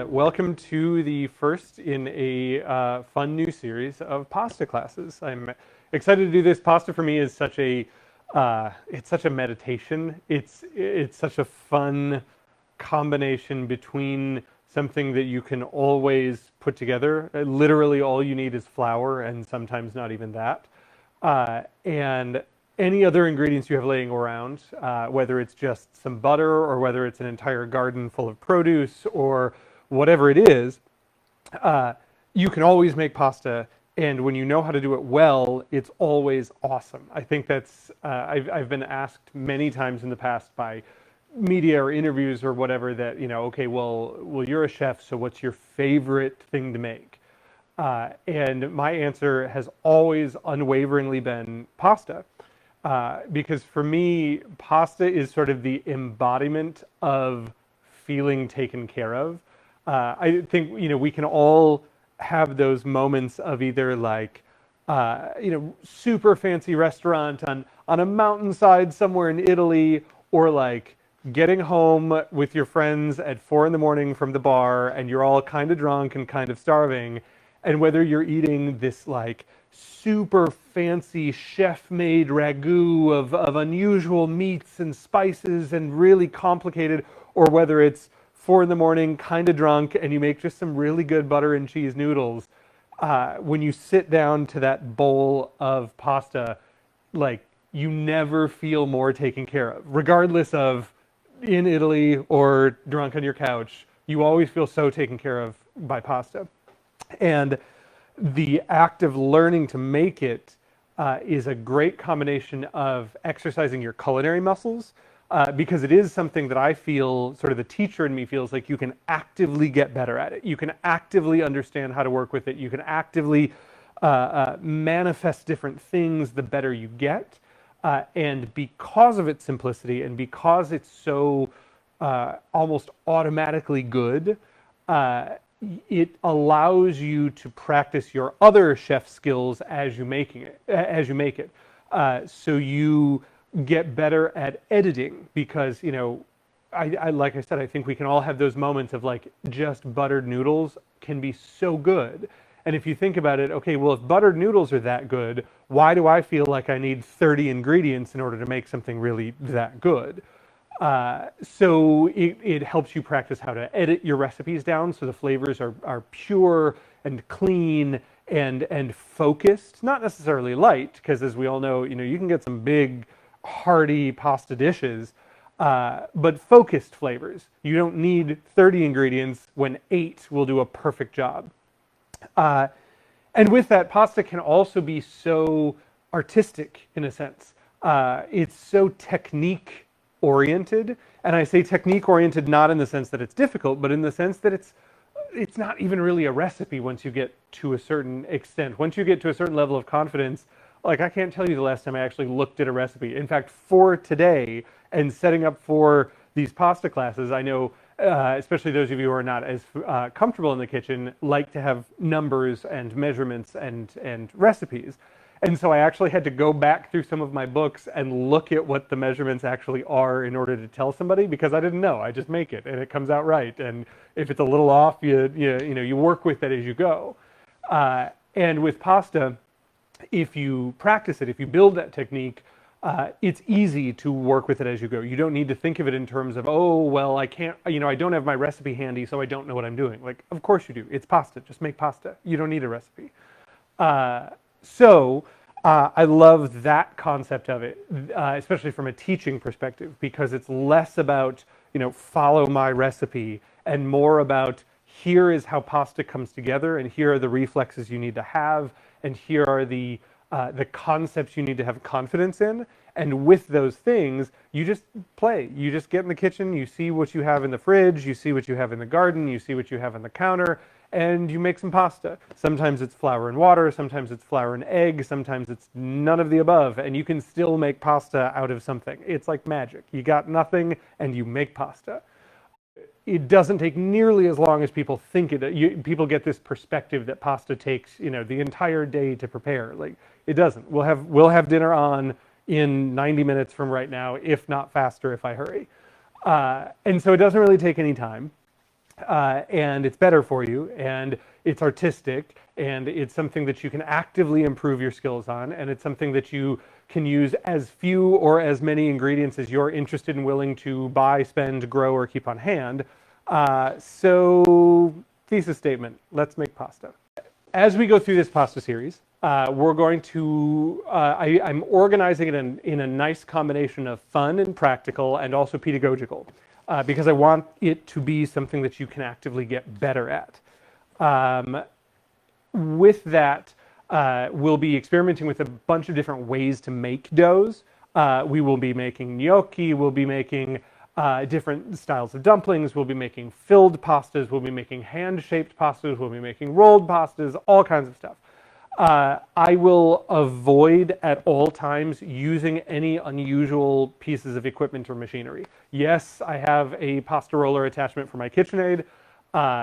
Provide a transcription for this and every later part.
Welcome to the first in a fun new series of pasta classes. I'm excited to do this. Pasta for me is such a it's such a meditation. It's such a fun combination between something that you can always put together. Literally, all you need is flour, and sometimes not even that. And any other ingredients you have laying around, whether it's just some butter or whether it's an entire garden full of produce or whatever it is, you can always make pasta. And when you know how to do it well, it's always awesome. I think that's, I've been asked many times in the past by media or interviews or whatever that, okay, well, you're a chef, so what's your favorite thing to make? And my answer has always unwaveringly been pasta. Because for me, pasta is sort of the embodiment of feeling taken care of. I think, we can all have those moments of either like, super fancy restaurant on a mountainside somewhere in Italy, or like getting home with your friends at 4 a.m. from the bar and you're all kind of drunk and kind of starving. And whether you're eating this like super fancy chef-made ragu of unusual meats and spices and really complicated, or whether it's 4 a.m, kind of drunk, and you make just some really good butter and cheese noodles, when you sit down to that bowl of pasta, like, you never feel more taken care of. Regardless of in Italy or drunk on your couch, you always feel so taken care of by pasta. And the act of learning to make it is a great combination of exercising your culinary muscles, because it is something that I feel, sort of the teacher in me feels like you can actively get better at it. You can actively understand how to work with it. You can actively manifest different things the better you get. And because of its simplicity and because it's so almost automatically good, it allows you to practice your other chef skills as you make it. So you get better at editing because, I like I said, I think we can all have those moments of like just buttered noodles can be so good. And if you think about it, okay, well, if buttered noodles are that good, why do I feel like I need 30 ingredients in order to make something really that good? So it helps you practice how to edit your recipes down so the flavors are pure and clean and focused, not necessarily light, because as we all know, you can get some big, hearty pasta dishes, but focused flavors. You don't need 30 ingredients when 8 will do a perfect job. And with that, pasta can also be so artistic in a sense. It's so technique oriented, and I say technique oriented not in the sense that it's difficult, but in the sense that it's not even really a recipe once you get to a certain extent. Once you get to a certain level of confidence, like I can't tell you the last time I actually looked at a recipe. In fact, for today and setting up for these pasta classes, I know especially those of you who are not as comfortable in the kitchen like to have numbers and measurements and recipes. And so I actually had to go back through some of my books and look at what the measurements actually are in order to tell somebody, because I didn't know. I just make it and it comes out right. And if it's a little off, you work with it as you go. And with pasta, if you practice it, if you build that technique, it's easy to work with it as you go. You don't need to think of it in terms of, oh, well, I can't, I don't have my recipe handy, so I don't know what I'm doing. Like, of course you do. It's pasta. Just make pasta. You don't need a recipe. So I love that concept of it, especially from a teaching perspective, because it's less about, follow my recipe and more about here is how pasta comes together, and here are the reflexes you need to have, and here are the concepts you need to have confidence in. And with those things, you just play. You just get in the kitchen, you see what you have in the fridge, you see what you have in the garden, you see what you have on the counter, and you make some pasta. Sometimes it's flour and water, sometimes it's flour and egg, sometimes it's none of the above, and you can still make pasta out of something. It's like magic. You got nothing and you make pasta. It doesn't take nearly as long as people think it. People get this perspective that pasta takes, the entire day to prepare. Like, it doesn't. We'll have dinner on in 90 minutes from right now, if not faster if I hurry. And so it doesn't really take any time. and it's better for you, and it's artistic, and it's something that you can actively improve your skills on, and it's something that you can use as few or as many ingredients as you're interested and willing to buy, spend, grow, or keep on hand. So, thesis statement, let's make pasta. As we go through this pasta series, we're going to, I'm organizing it in a nice combination of fun and practical and also pedagogical, because I want it to be something that you can actively get better at. With that, we'll be experimenting with a bunch of different ways to make doughs. We will be making gnocchi, we'll be making different styles of dumplings, we'll be making filled pastas, we'll be making hand-shaped pastas, we'll be making rolled pastas, all kinds of stuff. I will avoid at all times using any unusual pieces of equipment or machinery. Yes, I have a pasta roller attachment for my KitchenAid.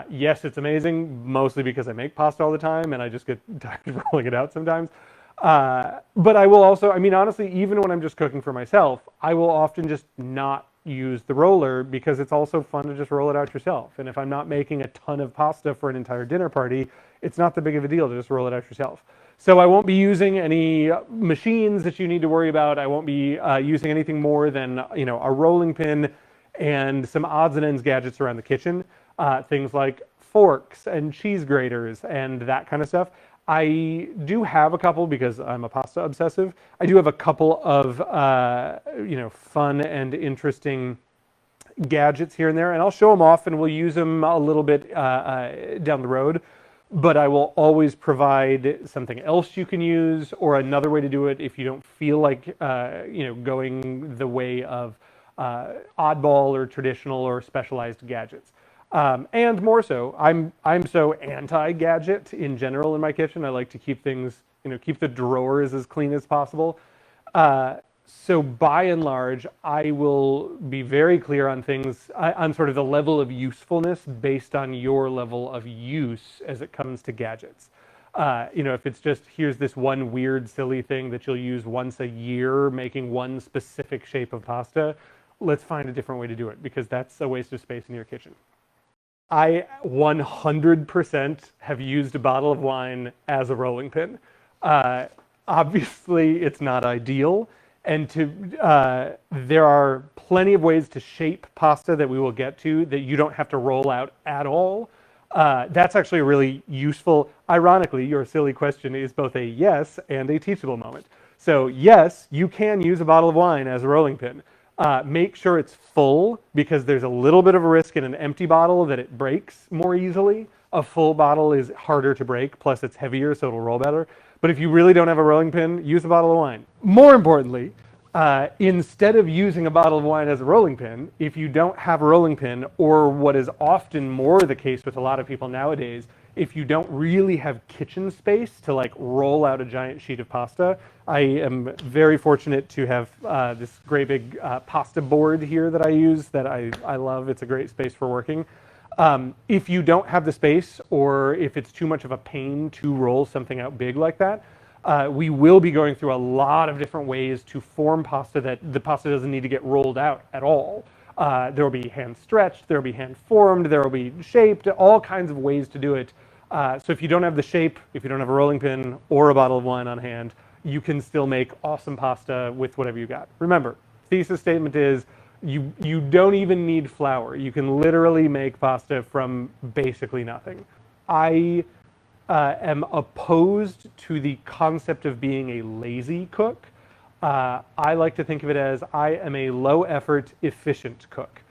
Yes, it's amazing, mostly because I make pasta all the time and I just get tired of rolling it out sometimes. But I will also, I mean, honestly, even when I'm just cooking for myself, I will often just not use the roller because it's also fun to just roll it out yourself. And if I'm not making a ton of pasta for an entire dinner party, it's not that big of a deal to just roll it out yourself. So I won't be using any machines that you need to worry about. I won't be using anything more than, you know, a rolling pin and some odds and ends gadgets around the kitchen. Things like forks and cheese graters and that kind of stuff. I do have a couple, because I'm a pasta obsessive, I do have a couple of you know, fun and interesting gadgets here and there, and I'll show them off and we'll use them a little bit down the road. But I will always provide something else you can use, or another way to do it if you don't feel like you know, going the way of oddball or traditional or specialized gadgets. And more so, I'm so anti-gadget in general in my kitchen. I like to keep things, you know, keep the drawers as clean as possible. So by and large, I will be very clear on things, on sort of the level of usefulness based on your level of use as it comes to gadgets. You know, if it's just, here's this one weird, silly thing that you'll use once a year, making one specific shape of pasta, let's find a different way to do it, because that's a waste of space in your kitchen. I 100% have used a bottle of wine as a rolling pin. Obviously, it's not ideal, and there are plenty of ways to shape pasta that we will get to that you don't have to roll out at all. That's actually a really useful, ironically, your silly question is both a yes and a teachable moment. So yes, you can use a bottle of wine as a rolling pin. Make sure it's full, because there's a little bit of a risk in an empty bottle that it breaks more easily. A full bottle is harder to break, plus it's heavier, so it'll roll better. But if you really don't have a rolling pin, use a bottle of wine. More importantly, instead of using a bottle of wine as a rolling pin, if you don't have a rolling pin, or what is often more the case with a lot of people nowadays, if you don't really have kitchen space to like roll out a giant sheet of pasta, I am very fortunate to have this great big pasta board here that I use that I love. It's a great space for working. If you don't have the space, or if it's too much of a pain to roll something out big like that, we will be going through a lot of different ways to form pasta that the pasta doesn't need to get rolled out at all. There will be hand stretched, there will be hand formed, there will be shaped, all kinds of ways to do it. So if you don't have the shape, if you don't have a rolling pin or a bottle of wine on hand, you can still make awesome pasta with whatever you got. Remember, thesis statement is you don't even need flour. You can literally make pasta from basically nothing. I am opposed to the concept of being a lazy cook. I like to think of it as I am a low effort, efficient cook.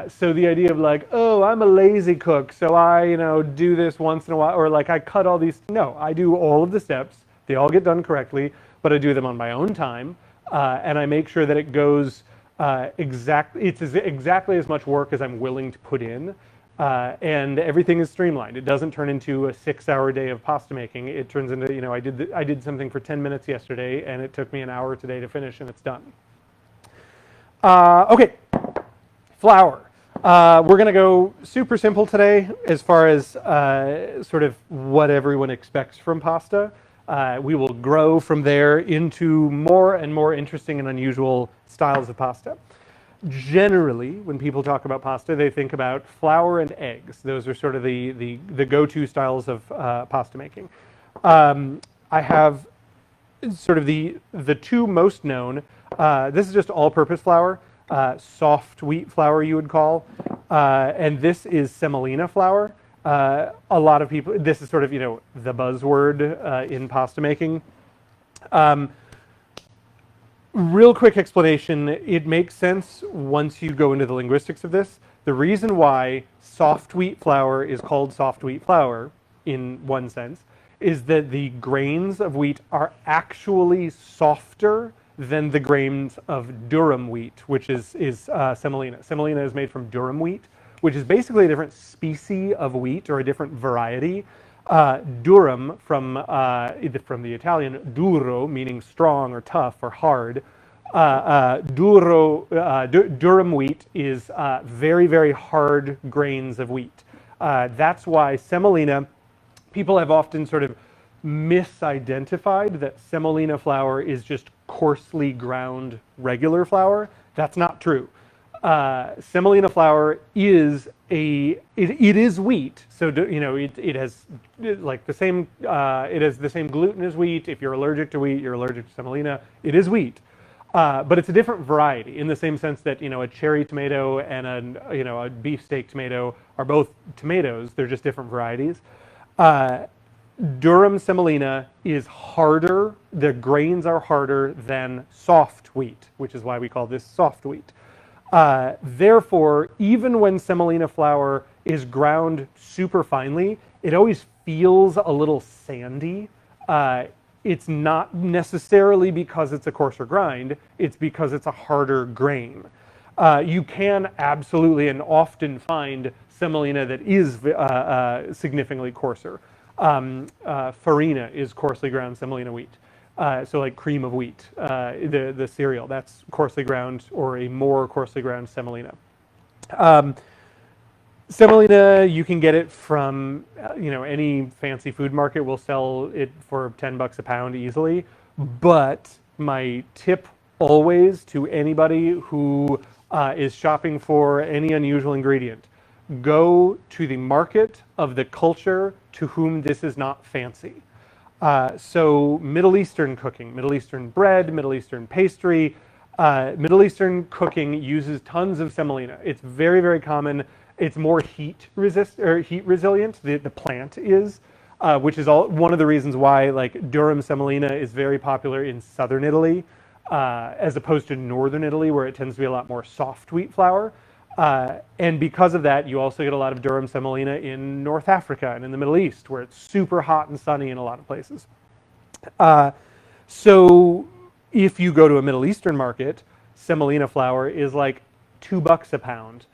So the idea of like, oh, I'm a lazy cook, so I, you know, do this once in a while, or like I cut all these. No, I do all of the steps. They all get done correctly, but I do them on my own time, and I make sure that it goes it's exactly as much work as I'm willing to put in, and everything is streamlined. It doesn't turn into a 6-hour day of pasta making. It turns into, you know, I did something for 10 minutes yesterday, and it took me an hour today to finish, and it's done. Okay. Flour. We're going to go super simple today as far as sort of what everyone expects from pasta. We will grow from there into more and more interesting and unusual styles of pasta. Generally, when people talk about pasta, they think about flour and eggs. Those are sort of the go-to styles of pasta making. I have sort of the two most known. This is just all-purpose flour, soft wheat flour you would call, and this is semolina flour. A lot of people, this is sort of, the buzzword in pasta making. Real quick explanation, it makes sense once you go into the linguistics of this. The reason why soft wheat flour is called soft wheat flour, in one sense, is that the grains of wheat are actually softer than the grains of durum wheat, which is semolina. Semolina is made from durum wheat, which is basically a different species of wheat or a different variety. Durum from the Italian duro, meaning strong or tough or hard. Durum wheat is very, very hard grains of wheat. That's why semolina, people have often sort of misidentified that semolina flour is just coarsely ground regular flour. That's not true. Semolina flour is it is wheat, so it has like the same it has the same gluten as wheat. If you're allergic to wheat, you're allergic to semolina. It is wheat, but it's a different variety in the same sense that a cherry tomato and a beefsteak tomato are both tomatoes. They're just different varieties. Durum semolina is harder. The grains are harder than soft wheat, which is why we call this soft wheat. Therefore, even when semolina flour is ground super finely, it always feels a little sandy. It's not necessarily because it's a coarser grind, it's because it's a harder grain. You can absolutely and often find semolina that is significantly coarser. Farina is coarsely ground semolina wheat. So like cream of wheat, the cereal, that's coarsely ground or a more coarsely ground semolina. Semolina, you can get it from, any fancy food market will sell it for $10 a pound easily. But my tip always to anybody who is shopping for any unusual ingredient, go to the market of the culture to whom this is not fancy. So Middle Eastern cooking, Middle Eastern bread, Middle Eastern pastry, Middle Eastern cooking uses tons of semolina. It's very, very common. It's more heat resilient. The plant is, which is one of the reasons why like durum semolina is very popular in southern Italy, as opposed to northern Italy, where it tends to be a lot more soft wheat flour. And because of that, you also get a lot of durum semolina in North Africa and in the Middle East, where it's super hot and sunny in a lot of places. So if you go to a Middle Eastern market, semolina flour is like $2 a pound,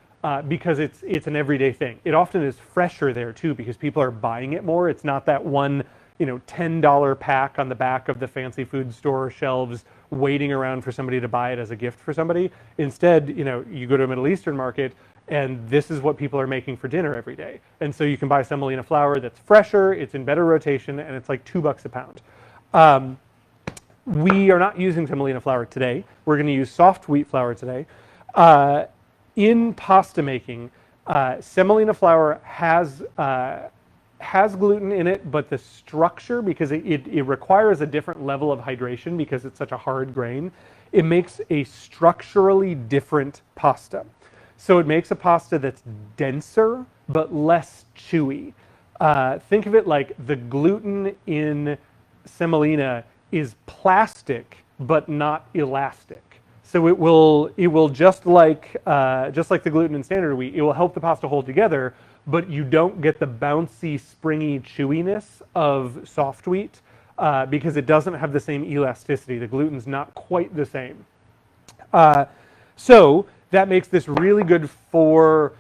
because it's an everyday thing. It often is fresher there too, because people are buying it more. It's not that one, $10 pack on the back of the fancy food store shelves waiting around for somebody to buy it as a gift for somebody. Instead, you go to a Middle Eastern market and this is what people are making for dinner every day. And so you can buy semolina flour that's fresher, it's in better rotation, and it's like $2 a pound. We are not using semolina flour today. We're going to use soft wheat flour today. In pasta making, semolina flour has gluten in it, but the structure, because it requires a different level of hydration because it's such a hard grain, it makes a structurally different pasta. So it makes a pasta that's denser but less chewy. Think of it like the gluten in semolina is plastic but not elastic. So it will just like the gluten in standard wheat, it will help the pasta hold together, but you don't get the bouncy, springy chewiness of soft wheat because it doesn't have the same elasticity. The gluten's not quite the same. So that makes this really good for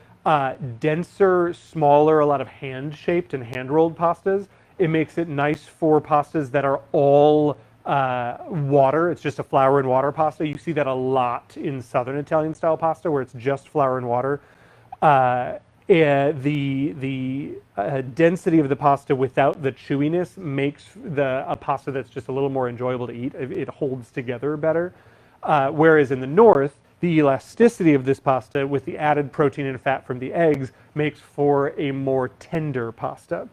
denser, smaller, a lot of hand-shaped and hand-rolled pastas. It makes it nice for pastas that are all water. It's just a flour and water pasta. You see that a lot in Southern Italian style pasta where it's just flour and water. The density of the pasta without the chewiness makes a pasta that's just a little more enjoyable to eat. It holds together better. Whereas in the north, the elasticity of this pasta with the added protein and fat from the eggs makes for a more tender pasta.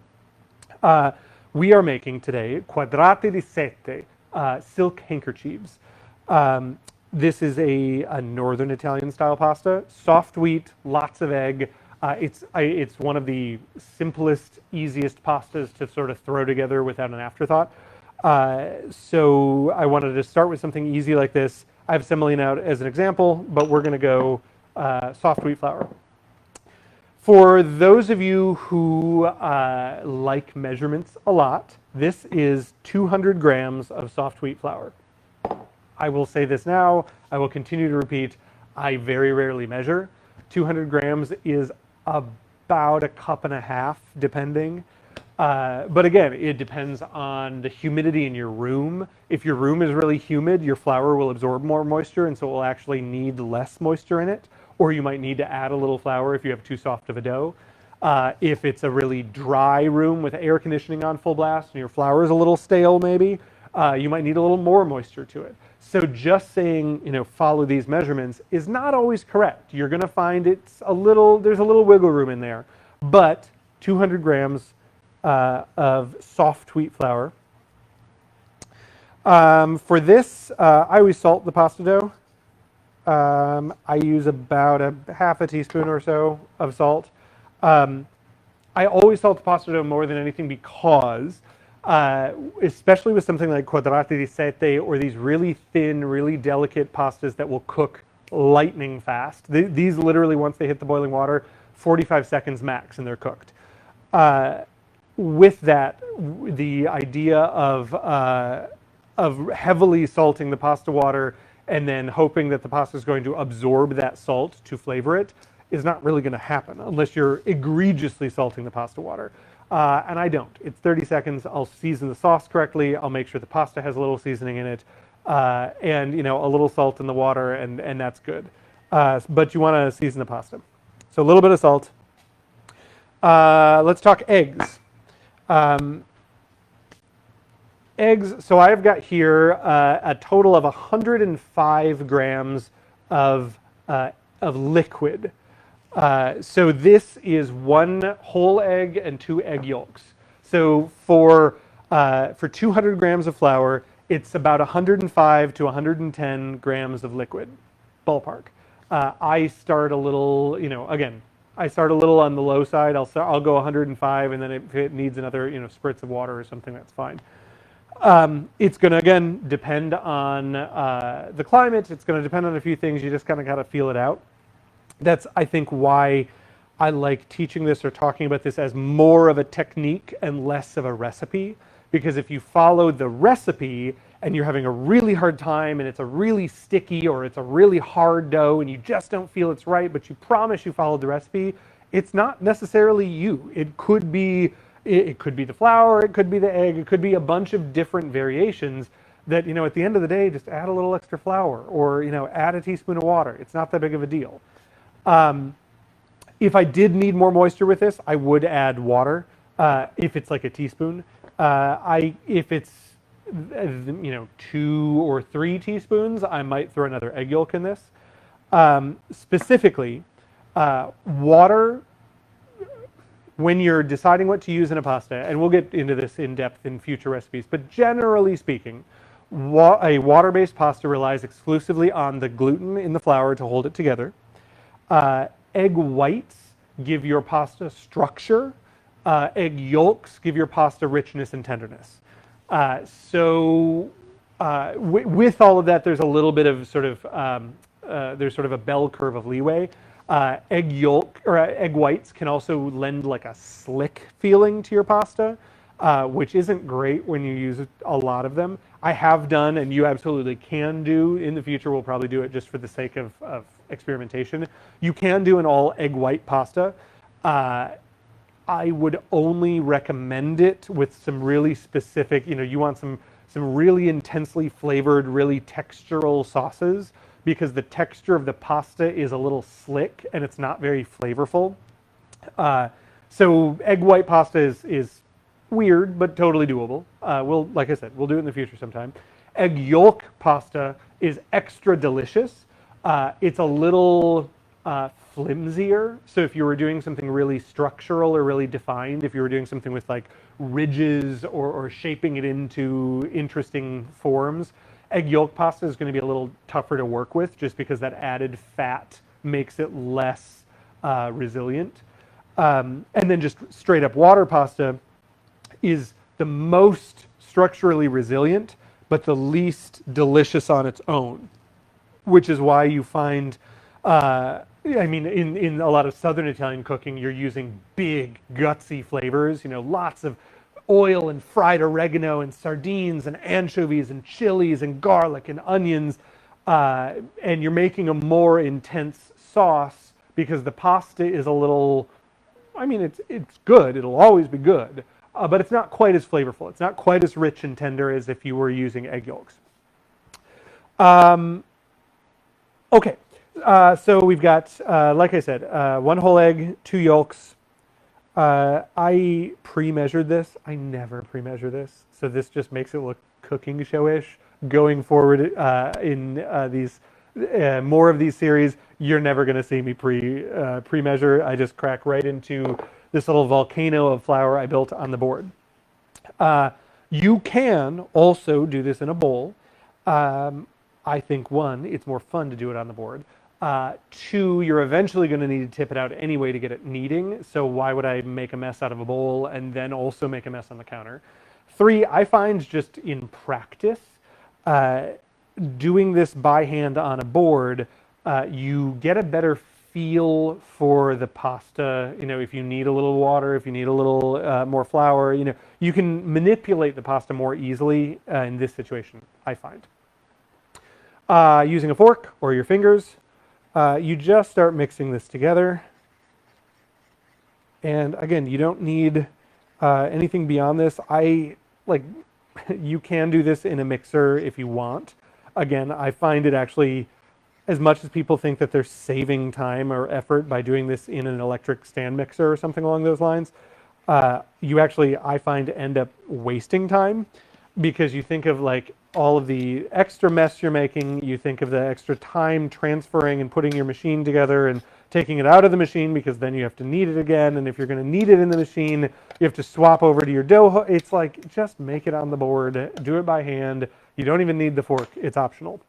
We are making today Quadrati di Seta, silk handkerchiefs. This is a northern Italian style pasta, soft wheat, lots of egg. It's one of the simplest, easiest pastas to sort of throw together without an afterthought. So I wanted to start with something easy like this. I have semolina out as an example, but we're going to go soft wheat flour. For those of you who like measurements a lot, this is 200 grams of soft wheat flour. I will say this now, I will continue to repeat, I very rarely measure. 200 grams is about a cup and a half, depending. But again, it depends on the humidity in your room. If your room is really humid, your flour will absorb more moisture, and so it will actually need less moisture in it. Or you might need to add a little flour if you have too soft of a dough. If it's a really dry room with air conditioning on full blast and your flour is a little stale maybe, you might need a little more moisture to it. So just saying, follow these measurements is not always correct. You're going to find there's a little wiggle room in there. But 200 grams of soft wheat flour. For this, I always salt the pasta dough. I use about a half a teaspoon or so of salt. I always salt the pasta dough more than anything because, especially with something like Quadrati di Seta or these really thin, really delicate pastas that will cook lightning fast. These literally, once they hit the boiling water, 45 seconds max and they're cooked. With that, the idea of heavily salting the pasta water and then hoping that the pasta is going to absorb that salt to flavor it is not really going to happen unless you're egregiously salting the pasta water. And I don't. It's 30 seconds. I'll season the sauce correctly. I'll make sure the pasta has a little seasoning in it, and a little salt in the water, and that's good. But you want to season the pasta. So a little bit of salt. Let's talk eggs. Eggs, so I've got here a total of 105 grams of liquid. So this is 1 whole egg and 2 egg yolks. So for 200 grams of flour, it's about 105 to 110 grams of liquid, ballpark. I start a little, I start a little on the low side. I'll go 105, and then if it needs another, spritz of water or something, that's fine. It's going to, again, depend on the climate. It's going to depend on a few things. You just kind of got to feel it out. That's, I think, why I like teaching this or talking about this as more of a technique and less of a recipe. Because if you follow the recipe and you're having a really hard time and it's a really sticky or it's a really hard dough and you just don't feel it's right, but you promise you followed the recipe, it's not necessarily you. It could be the flour, it could be the egg, it could be a bunch of different variations that, at the end of the day, just add a little extra flour or, add a teaspoon of water. It's not that big of a deal. If I did need more moisture with this, I would add water, if it's like a teaspoon. If it's 2 or 3 teaspoons, I might throw another egg yolk in this. Specifically, water, when you're deciding what to use in a pasta, and we'll get into this in depth in future recipes, but generally speaking, a water-based pasta relies exclusively on the gluten in the flour to hold it together. Egg whites give your pasta structure. Egg yolks give your pasta richness and tenderness. With all of that, there's a little bit of there's sort of a bell curve of leeway. Egg yolk or egg whites can also lend like a slick feeling to your pasta, which isn't great when you use a lot of them. I have done, and you absolutely can do in the future. We'll probably do it just for the sake of experimentation. You can do an all egg white pasta. I would only recommend it with some really specific, you want some really intensely flavored, really textural sauces, because the texture of the pasta is a little slick and it's not very flavorful. So egg white pasta is weird, but totally doable. Like I said, we'll do it in the future sometime. Egg yolk pasta is extra delicious. It's a little flimsier. So if you were doing something really structural or really defined, if you were doing something with like ridges or shaping it into interesting forms, egg yolk pasta is going to be a little tougher to work with just because that added fat makes it less resilient. And then just straight up water pasta is the most structurally resilient, but the least delicious on its own, which is why you find, I mean, in a lot of Southern Italian cooking, you're using big, gutsy flavors, you know, lots of oil and fried oregano and sardines and anchovies and chilies and garlic and onions, and you're making a more intense sauce because the pasta is a little, I mean, it's good, it'll always be good, but it's not quite as flavorful. It's not quite as rich and tender as if you were using egg yolks. Okay, so we've got, like I said, 1 whole egg, 2 yolks. I pre-measured this. I never pre-measure this, so this just makes it look cooking show-ish. Going forward in these more of these series, you're never going to see me pre-measure. I just crack right into this little volcano of flour I built on the board. You can also do this in a bowl. I think 1, it's more fun to do it on the board. 2, you're eventually going to need to tip it out anyway to get it kneading. So why would I make a mess out of a bowl and then also make a mess on the counter? 3, I find just in practice, doing this by hand on a board, you get a better feel for the pasta. You know, if you need a little water, if you need a little more flour, you know, you can manipulate the pasta more easily in this situation, I find. Using a fork or your fingers, you just start mixing this together. And again, you don't need anything beyond this. You can do this in a mixer if you want. Again, I find it actually, as much as people think that they're saving time or effort by doing this in an electric stand mixer or something along those lines, you actually, I find, end up wasting time because you think of like all of the extra mess you're making, you think of the extra time transferring and putting your machine together and taking it out of the machine because then you have to knead it again, and if you're going to knead it in the machine, you have to swap over to your dough. It's like, just make it on the board, do it by hand. You don't even need the fork, it's optional.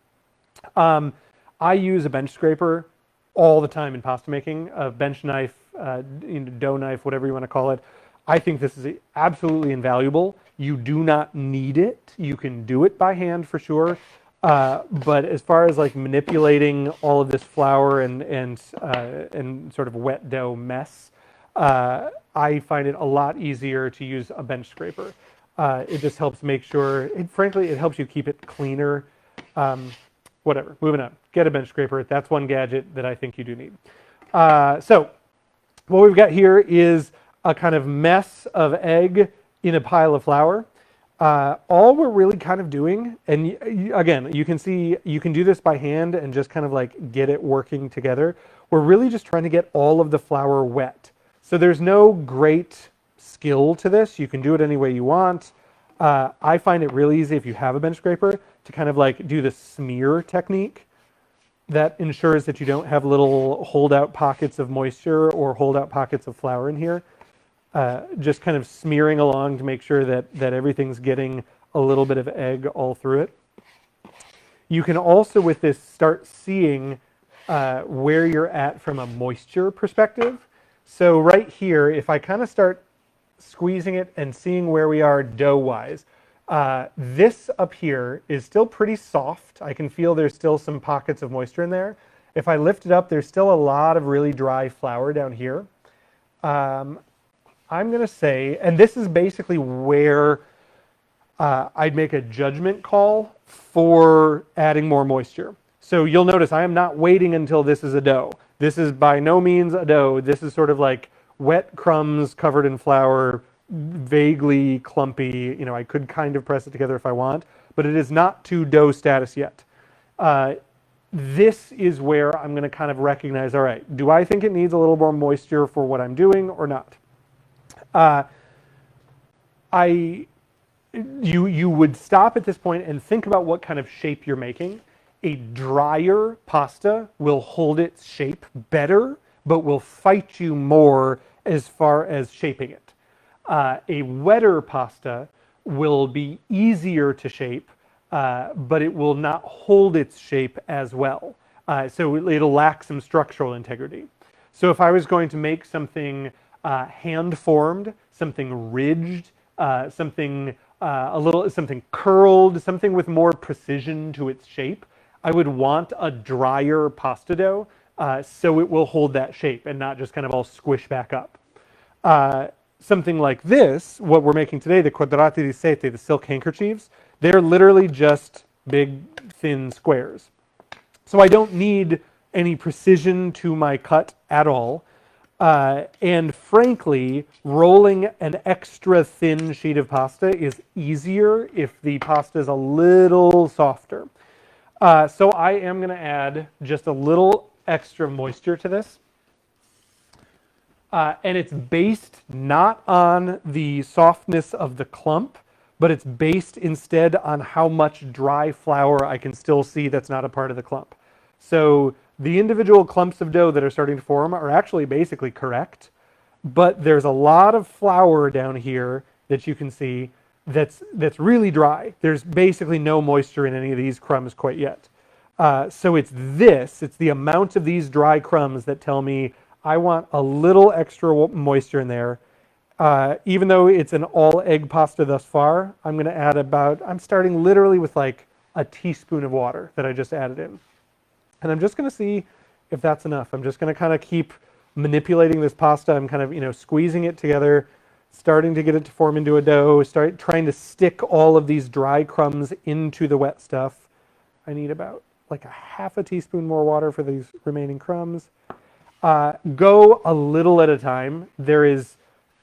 I use a bench scraper all the time in pasta making, a bench knife, dough knife, whatever you want to call it. I think this is absolutely invaluable. You do not need it. You can do it by hand for sure. But as far as like manipulating all of this flour and sort of wet dough mess, I find it a lot easier to use a bench scraper. It just helps make sure, frankly, it helps you keep it cleaner. Whatever, moving on. Get a bench scraper. That's one gadget that I think you do need. So what we've got here is a kind of mess of egg in a pile of flour. All we're really kind of doing, and again, you can see, you can do this by hand and just kind of like get it working together. We're really just trying to get all of the flour wet. So there's no great skill to this. You can do it any way you want. I find it really easy if you have a bench scraper to kind of like do the smear technique that ensures that you don't have little holdout pockets of moisture or holdout pockets of flour in here. Just kind of smearing along to make sure that everything's getting a little bit of egg all through it. You can also with this start seeing where you're at from a moisture perspective. So right here, if I kind of start squeezing it and seeing where we are dough-wise, this up here is still pretty soft. I can feel there's still some pockets of moisture in there. If I lift it up, there's still a lot of really dry flour down here. I'm going to say, and this is basically where I'd make a judgment call for adding more moisture. So you'll notice I am not waiting until this is a dough. This is by no means a dough. This is sort of like wet crumbs covered in flour, vaguely clumpy. You know, I could kind of press it together if I want, but it is not to dough status yet. This is where I'm going to kind of recognize, all right, do I think it needs a little more moisture for what I'm doing or not? You would stop at this point and think about what kind of shape you're making. A drier pasta will hold its shape better, but will fight you more as far as shaping it. A wetter pasta will be easier to shape, but it will not hold its shape as well. So it'll lack some structural integrity. So if I was going to make something hand-formed, something ridged, something something curled, something with more precision to its shape, I would want a drier pasta dough so it will hold that shape and not just kind of all squish back up. Something like this, what we're making today, the Quadrati di Seta, the silk handkerchiefs, they're literally just big, thin squares. So I don't need any precision to my cut at all. And frankly, rolling an extra thin sheet of pasta is easier if the pasta is a little softer. So I am going to add just a little extra moisture to this. And it's based not on the softness of the clump, but it's based instead on how much dry flour I can still see that's not a part of the clump. So the individual clumps of dough that are starting to form are actually basically correct, but there's a lot of flour down here that you can see that's really dry. There's basically no moisture in any of these crumbs quite yet. So it's the amount of these dry crumbs that tell me I want a little extra moisture in there. Even though it's an all egg pasta thus far, I'm going to add I'm starting literally with like a teaspoon of water that I just added in. And I'm just going to see if that's enough. I'm just going to kind of keep manipulating this pasta. I'm kind of, squeezing it together, starting to get it to form into a dough, start trying to stick all of these dry crumbs into the wet stuff. I need about like a half a teaspoon more water for these remaining crumbs. Go a little at a time. There is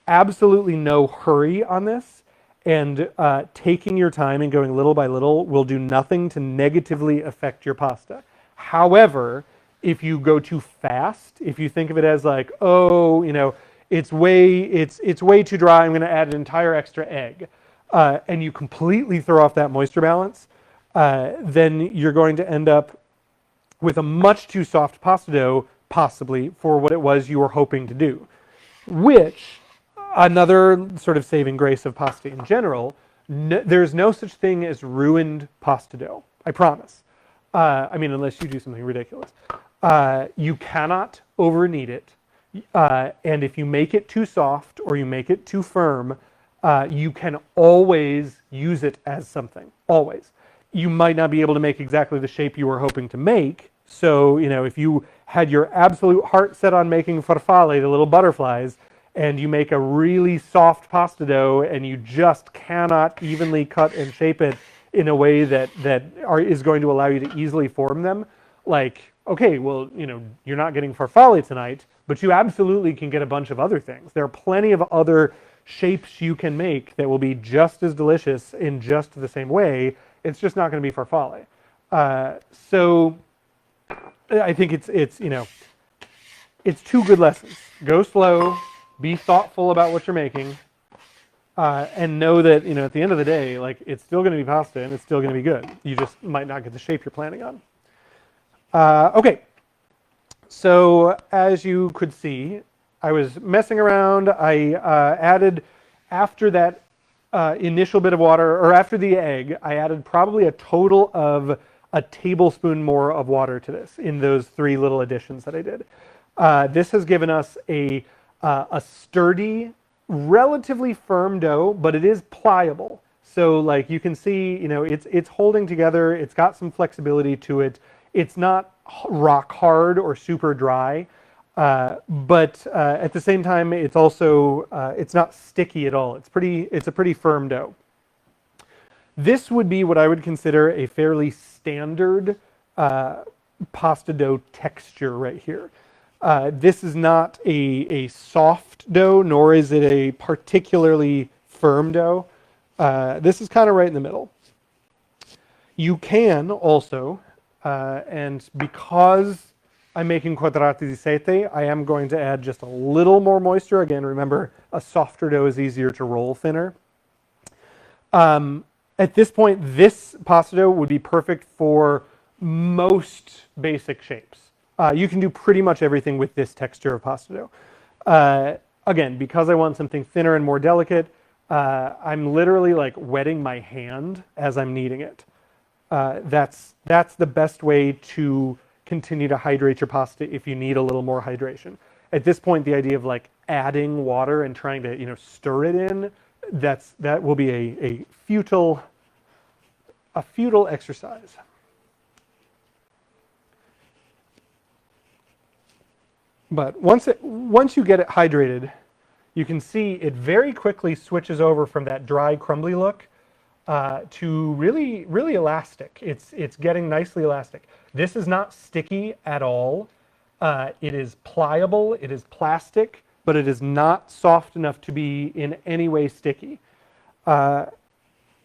absolutely no hurry on this, and taking your time and going little by little will do nothing to negatively affect your pasta. However, if you go too fast, if you think of it as like, oh, it's way too dry, I'm going to add an entire extra egg, and you completely throw off that moisture balance, then you're going to end up with a much too soft pasta dough, possibly, for what it was you were hoping to do. Which, another sort of saving grace of pasta in general, there's no such thing as ruined pasta dough. I promise. Unless you do something ridiculous. You cannot over-knead it. And if you make it too soft or you make it too firm, you can always use it as something. Always. You might not be able to make exactly the shape you were hoping to make. So, if you had your absolute heart set on making farfalle, the little butterflies, and you make a really soft pasta dough and you just cannot evenly cut and shape it in a way that is going to allow you to easily form them, like, okay, well, you're not getting farfalle tonight, but you absolutely can get a bunch of other things. There are plenty of other shapes you can make that will be just as delicious in just the same way. It's just not going to be farfalle. So I think it's two good lessons. Go slow, be thoughtful about what you're making, and know that, at the end of the day, like, it's still going to be pasta and it's still going to be good. You just might not get the shape you're planning on. Okay. So as you could see, I was messing around. I added, after that initial bit of water, or after the egg, I added probably a total of a tablespoon more of water to this in those three little additions that I did. This has given us a sturdy, relatively firm dough, but it is pliable. So like you can see, it's holding together. It's got some flexibility to it. It's not rock hard or super dry, but at the same time, it's also it's not sticky at all. It's a pretty firm dough. This would be what I would consider a fairly standard pasta dough texture right here. This is not a soft dough, nor is it a particularly firm dough. This is kind of right in the middle. You can also, and because I'm making Quadrati di Seta, I am going to add just a little more moisture. Again, remember, a softer dough is easier to roll thinner. At this point, this pasta dough would be perfect for most basic shapes. You can do pretty much everything with this texture of pasta dough. Again, because I want something thinner and more delicate, I'm literally like wetting my hand as I'm kneading it. That's the best way to continue to hydrate your pasta if you need a little more hydration. At this point, the idea of like adding water and trying to stir it in, that will be a futile exercise. But once you get it hydrated, you can see it very quickly switches over from that dry, crumbly look to really, really elastic. It's getting nicely elastic. This is not sticky at all. It is pliable. It is plastic, but it is not soft enough to be in any way sticky.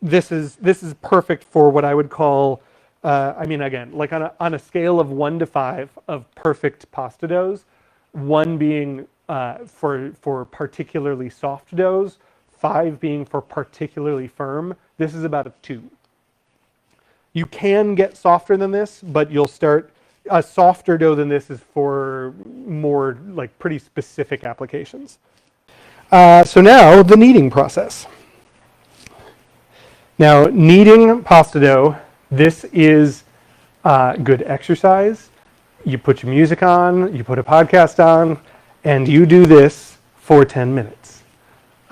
This is perfect for what I would call, again, like on a scale of 1 to 5 of perfect pasta doughs, 1 being for particularly soft doughs, 5 being for particularly firm. This is about a 2. You can get softer than this, but you'll start, a softer dough than this is for more like pretty specific applications. So now the kneading process. Now kneading pasta dough, this is good exercise. You put your music on, you put a podcast on, and you do this for 10 minutes.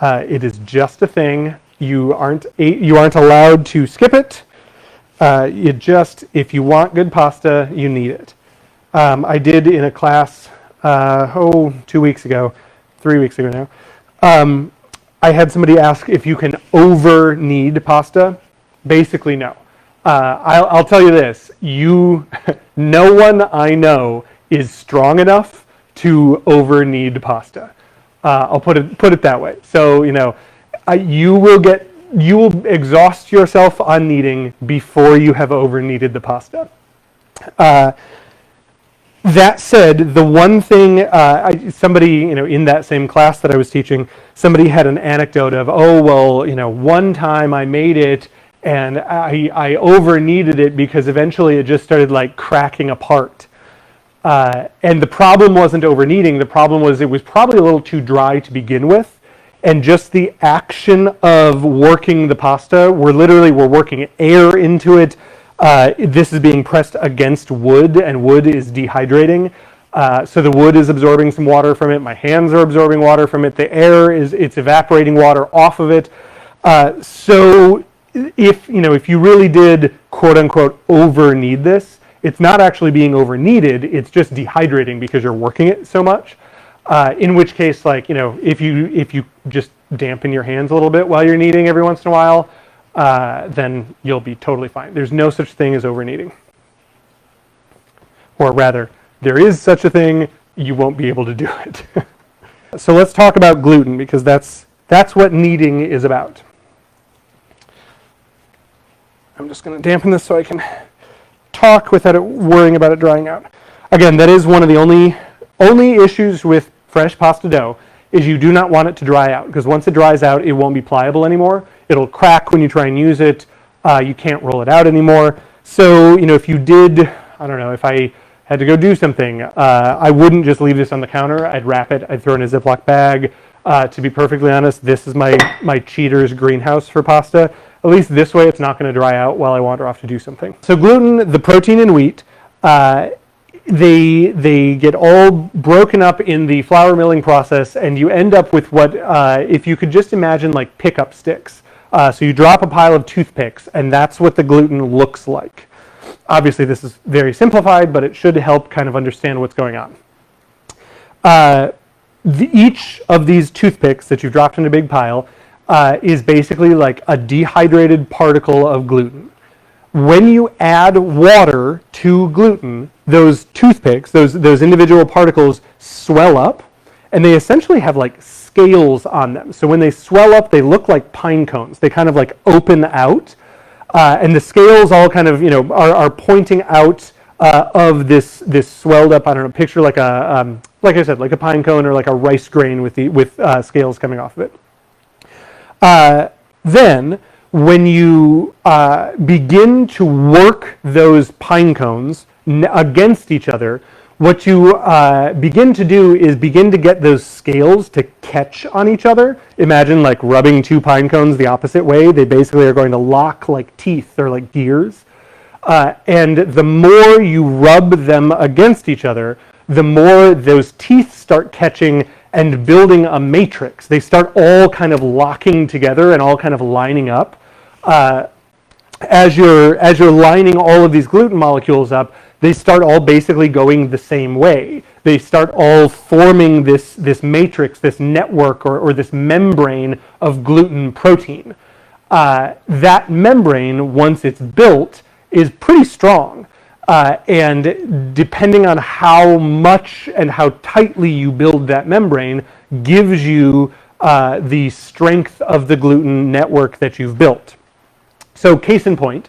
It is just a thing. You aren't allowed to skip it. If you want good pasta, you need it. I did in a class, 2 weeks ago, 3 weeks ago now, I had somebody ask if you can over knead pasta. Basically, no. I'll tell you this, no one I know is strong enough to over knead pasta. I'll put it that way. So, you will exhaust yourself on kneading before you have over kneaded the pasta. That said, the one thing, somebody, in that same class that I was teaching, somebody had an anecdote of, one time I made it and I over kneaded it because eventually it just started like cracking apart. And the problem wasn't over kneading, the problem was it was probably a little too dry to begin with. And just the action of working the pasta, we're working air into it. This is being pressed against wood, and wood is dehydrating. So the wood is absorbing some water from it. My hands are absorbing water from it. The air it's evaporating water off of it. So if you really did quote unquote over knead this, it's not actually being over kneaded. It's just dehydrating because you're working it so much. In which case, if you just dampen your hands a little bit while you're kneading every once in a while, then you'll be totally fine. There's no such thing as over kneading. Or rather, there is such a thing, you won't be able to do it. So let's talk about gluten, because that's what kneading is about. I'm just going to dampen this so I can talk without worrying about it drying out. Again, that is one of the only issues with fresh pasta dough is you do not want it to dry out, because once it dries out, it won't be pliable anymore. It'll crack when you try and use it. You can't roll it out anymore. So, if you did, I don't know, if I had to go do something, I wouldn't just leave this on the counter. I'd wrap it. I'd throw it in a Ziploc bag. To be perfectly honest, this is my cheater's greenhouse for pasta. At least this way, it's not going to dry out while I wander off to do something. So gluten, the protein in wheat, they get all broken up in the flour milling process, and you end up with what, if you could just imagine like pickup sticks. So you drop a pile of toothpicks, and that's what the gluten looks like. Obviously, this is very simplified, but it should help kind of understand what's going on. Each of these toothpicks that you've dropped in a big pile is basically like a dehydrated particle of gluten. When you add water to gluten, those toothpicks, those individual particles swell up, and they essentially have like scales on them. So when they swell up, they look like pine cones. They kind of like open out, and the scales all kind of are pointing out of this swelled up. I don't know. Picture like like I said, like a pine cone or like a rice grain with scales coming off of it. Then when you begin to work those pine cones against each other, what you begin to do is begin to get those scales to catch on each other. Imagine like rubbing two pine cones the opposite way. They basically are going to lock like teeth or like gears. And the more you rub them against each other, the more those teeth start catching and building a matrix. They start all kind of locking together and all kind of lining up. As you're lining all of these gluten molecules up, they start all basically going the same way. They start all forming this matrix, this network, or this membrane of gluten protein. That membrane, once it's built, is pretty strong. And depending on how much and how tightly you build that membrane gives you the strength of the gluten network that you've built. So case in point,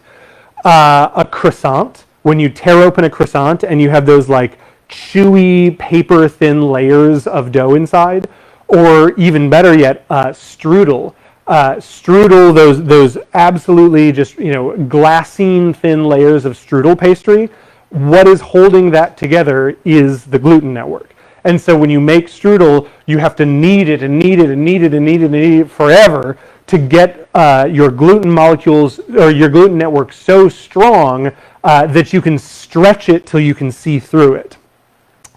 a croissant, when you tear open a croissant and you have those like chewy, paper thin layers of dough inside, or even better yet, strudel. Strudel, those absolutely just, glassine thin layers of strudel pastry, what is holding that together is the gluten network. And so when you make strudel, you have to knead it and knead it and knead it and knead it and knead it forever to get your gluten molecules or your gluten network so strong that you can stretch it till you can see through it.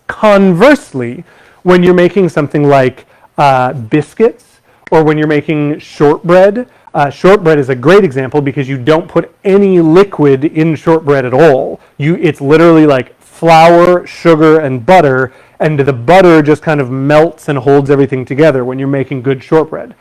Conversely, when you're making something like biscuits, or when you're making shortbread, shortbread is a great example because you don't put any liquid in shortbread at all. It's literally like flour, sugar, and butter, and the butter just kind of melts and holds everything together when you're making good shortbread.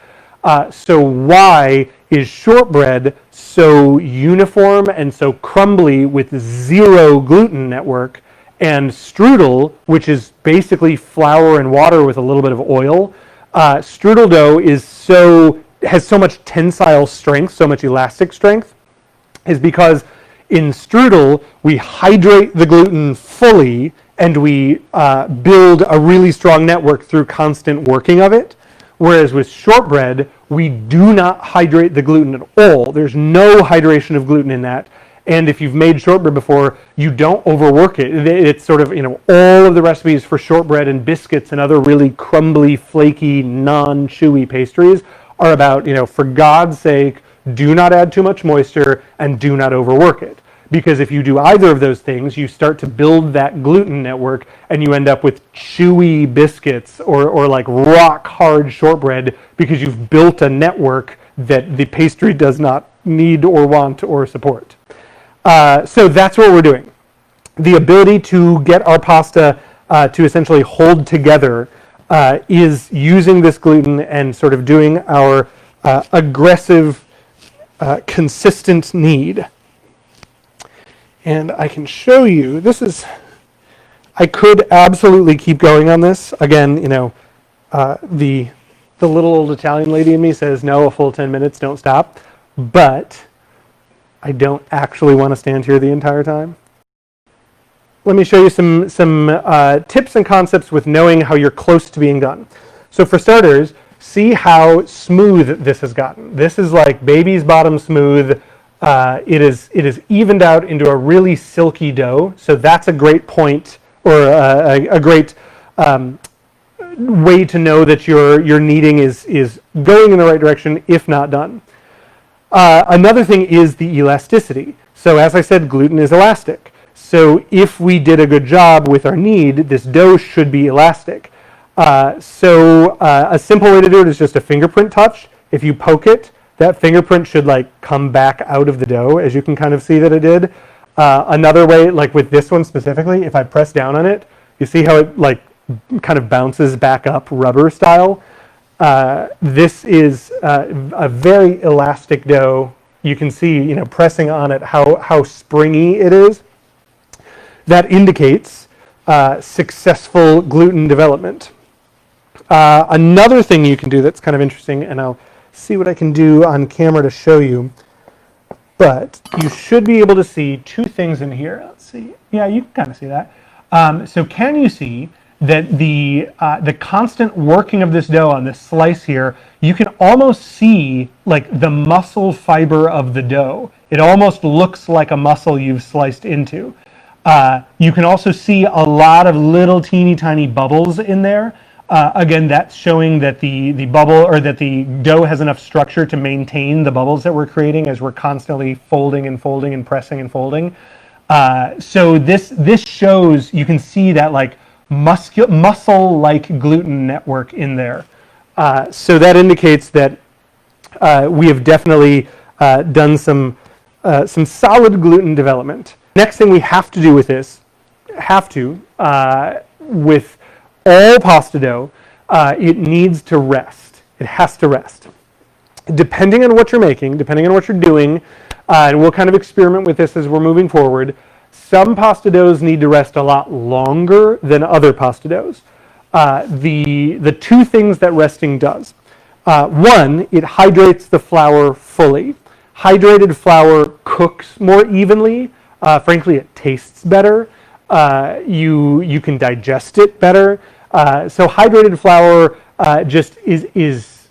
So why is shortbread so uniform and so crumbly with zero gluten network, and strudel, which is basically flour and water with a little bit of oil, strudel dough has so much tensile strength, so much elastic strength, is because in strudel we hydrate the gluten fully and we build a really strong network through constant working of it. Whereas with shortbread, we do not hydrate the gluten at all. There's no hydration of gluten in that. And if you've made shortbread before, you don't overwork it. It's sort of, all of the recipes for shortbread and biscuits and other really crumbly, flaky, non-chewy pastries are about, for God's sake, do not add too much moisture and do not overwork it. Because if you do either of those things, you start to build that gluten network and you end up with chewy biscuits or like rock hard shortbread because you've built a network that the pastry does not need or want or support. So that's what we're doing. The ability to get our pasta to essentially hold together is using this gluten and sort of doing our aggressive, consistent knead. And I can show you, I could absolutely keep going on this. Again, the little old Italian lady in me says, no, a full 10 minutes, don't stop. But I don't actually want to stand here the entire time. Let me show you some tips and concepts with knowing how you're close to being done. So for starters, see how smooth this has gotten. This is like baby's bottom smooth. It is evened out into a really silky dough. So that's a great point, or a great way to know that your kneading is going in the right direction, if not done. Another thing is the elasticity. So as I said, gluten is elastic. So if we did a good job with our knead, this dough should be elastic. So a simple way to do it is just a fingerprint touch. If you poke it, that fingerprint should like come back out of the dough, as you can kind of see that it did. Another way, like with this one specifically, if I press down on it, you see how it like kind of bounces back up rubber style. This is a very elastic dough. You can see, pressing on it how springy it is. That indicates successful gluten development. Another thing you can do that's kind of interesting, and I'll see what I can do on camera to show you, but you should be able to see two things in here. Let's see. Yeah, you can kind of see that. So can you see that the constant working of this dough on this slice here, you can almost see like the muscle fiber of the dough. It almost looks like a muscle you've sliced into. You can also see a lot of little teeny tiny bubbles in there. Again, that's showing that the bubble, or that the dough has enough structure to maintain the bubbles that we're creating as we're constantly folding and folding and pressing and folding. So this shows, you can see that like muscle-like gluten network in there. So that indicates that we have definitely done some solid gluten development. Next thing we have to do with this, with all pasta dough, it needs to rest. It has to rest. Depending on what you're making, depending on what you're doing, and we'll kind of experiment with this as we're moving forward, some pasta doughs need to rest a lot longer than other pasta doughs. The two things that resting does. One, it hydrates the flour fully. Hydrated flour cooks more evenly. Frankly, it tastes better. You can digest it better. So hydrated flour just is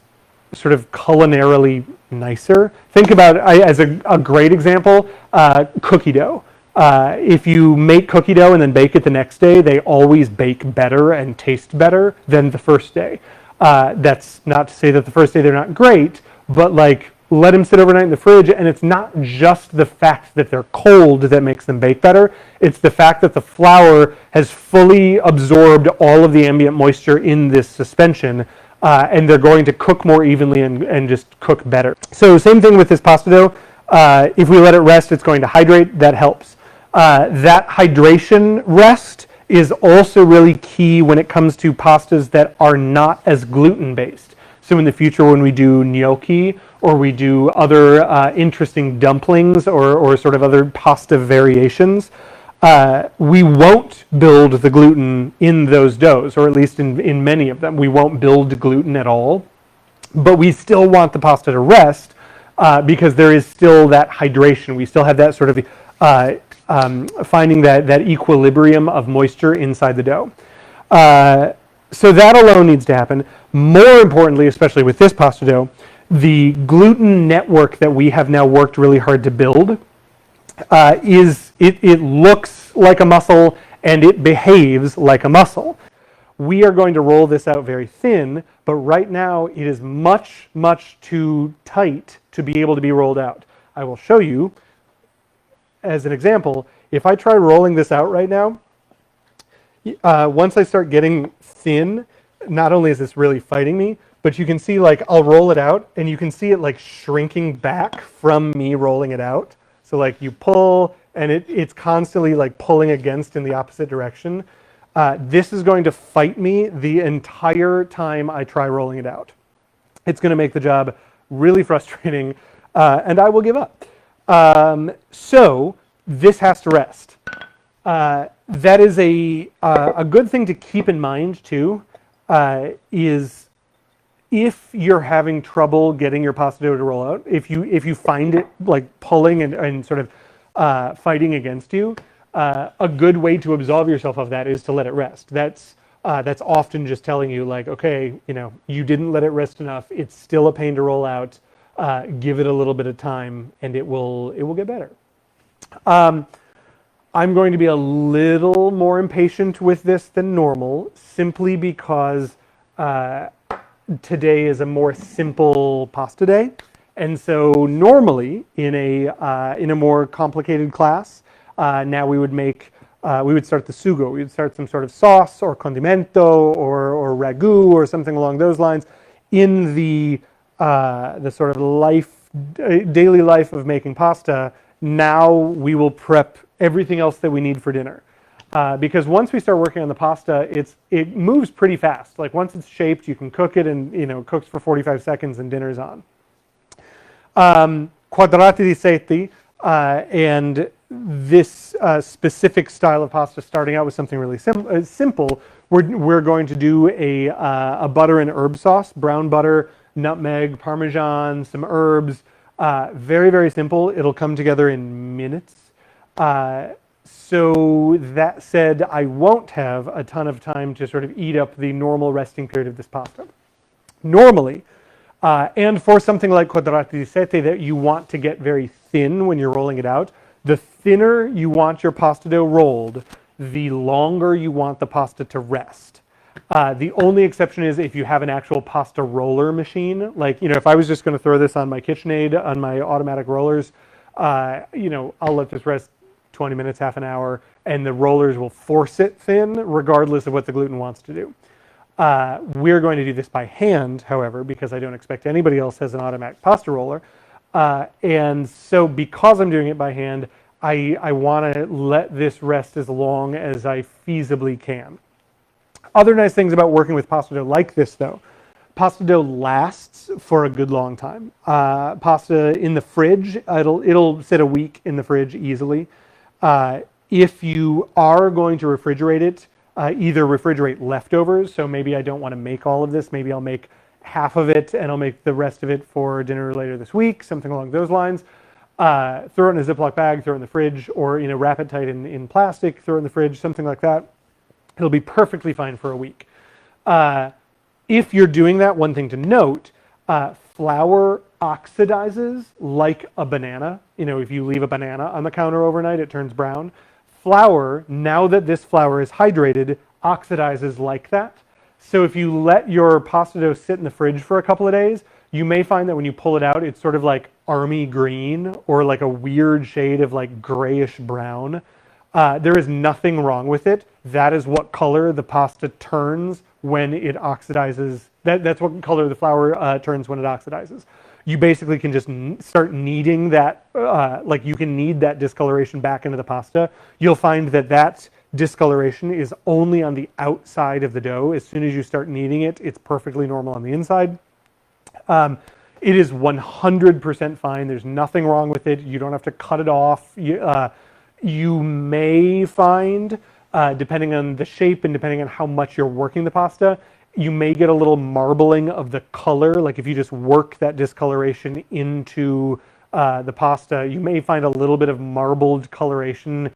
sort of culinarily nicer. Think about, as a great example, cookie dough. If you make cookie dough and then bake it the next day, they always bake better and taste better than the first day. That's not to say that the first day they're not great, but like, let them sit overnight in the fridge, and it's not just the fact that they're cold that makes them bake better. It's the fact that the flour has fully absorbed all of the ambient moisture in this suspension, and they're going to cook more evenly and just cook better. So same thing with this pasta dough. If we let it rest, it's going to hydrate. That helps. That hydration rest is also really key when it comes to pastas that are not as gluten-based. So in the future, when we do gnocchi, or we do other interesting dumplings, or sort of other pasta variations, we won't build the gluten in those doughs, or at least in many of them. We won't build gluten at all, but we still want the pasta to rest because there is still that hydration. We still have that sort of finding that equilibrium of moisture inside the dough. So that alone needs to happen. More importantly, especially with this pasta dough, the gluten network that we have now worked really hard to build it looks like a muscle and it behaves like a muscle. We are going to roll this out very thin, but right now it is much, much too tight to be able to be rolled out. I will show you as an example. If I try rolling this out right now, once I start getting thin, not only is this really fighting me, but you can see like I'll roll it out and you can see it like shrinking back from me rolling it out. So like you pull and it's constantly like pulling against in the opposite direction. This is going to fight me the entire time I try rolling it out. It's going to make the job really frustrating and I will give up. So this has to rest. That is a good thing to keep in mind too, is if you're having trouble getting your pasta dough to roll out, if you find it like pulling and sort of fighting against you, a good way to absolve yourself of that is to let it rest. That's often just telling you like, okay, you didn't let it rest enough. It's still a pain to roll out. Give it a little bit of time, and it will get better. I'm going to be a little more impatient with this than normal, simply because today is a more simple pasta day, and so normally in a more complicated class, now we would start the sugo. We would start some sort of sauce or condimento or ragu or something along those lines in the sort of daily life of making pasta. Now we will prep everything else that we need for dinner. Because once we start working on the pasta, it moves pretty fast. Like once it's shaped, you can cook it and it cooks for 45 seconds and dinner's on. Quadrati di Seta, and this specific style of pasta, starting out with something really simple, we're going to do a butter and herb sauce, brown butter, nutmeg, parmesan, some herbs. Very, very simple. It'll come together in minutes. So that said, I won't have a ton of time to sort of eat up the normal resting period of this pasta. Normally, and for something like Quadrati di Seta that you want to get very thin when you're rolling it out, the thinner you want your pasta dough rolled, the longer you want the pasta to rest. The only exception is if you have an actual pasta roller machine. Like, if I was just going to throw this on my KitchenAid, on my automatic rollers, I'll let this rest 20 minutes, half an hour, and the rollers will force it thin regardless of what the gluten wants to do. We're going to do this by hand, however, because I don't expect anybody else has an automatic pasta roller. And so because I'm doing it by hand, I want to let this rest as long as I feasibly can. Other nice things about working with pasta dough like this, though. Pasta dough lasts for a good long time. Pasta in the fridge, it'll sit a week in the fridge easily. If you are going to refrigerate it, either refrigerate leftovers, so maybe I don't want to make all of this, maybe I'll make half of it and I'll make the rest of it for dinner later this week, something along those lines. Throw it in a Ziploc bag, throw it in the fridge, or wrap it tight in plastic, throw it in the fridge, something like that. It'll be perfectly fine for a week. If you're doing that, one thing to note, flour oxidizes like a banana. If you leave a banana on the counter overnight, it turns brown. Flour, now that this flour is hydrated, oxidizes like that. So if you let your pasta dough sit in the fridge for a couple of days, you may find that when you pull it out, it's sort of like army green or like a weird shade of like grayish brown. There is nothing wrong with it. That is what color the pasta turns when it oxidizes. That's what color the flour turns when it oxidizes. You basically can just start kneading that, like you can knead that discoloration back into the pasta. You'll find that discoloration is only on the outside of the dough. As soon as you start kneading it, it's perfectly normal on the inside. It is 100% fine. There's nothing wrong with it. You don't have to cut it off. You may find, depending on the shape and depending on how much you're working the pasta, you may get a little marbling of the color. Like if you just work that discoloration into the pasta, you may find a little bit of marbled coloration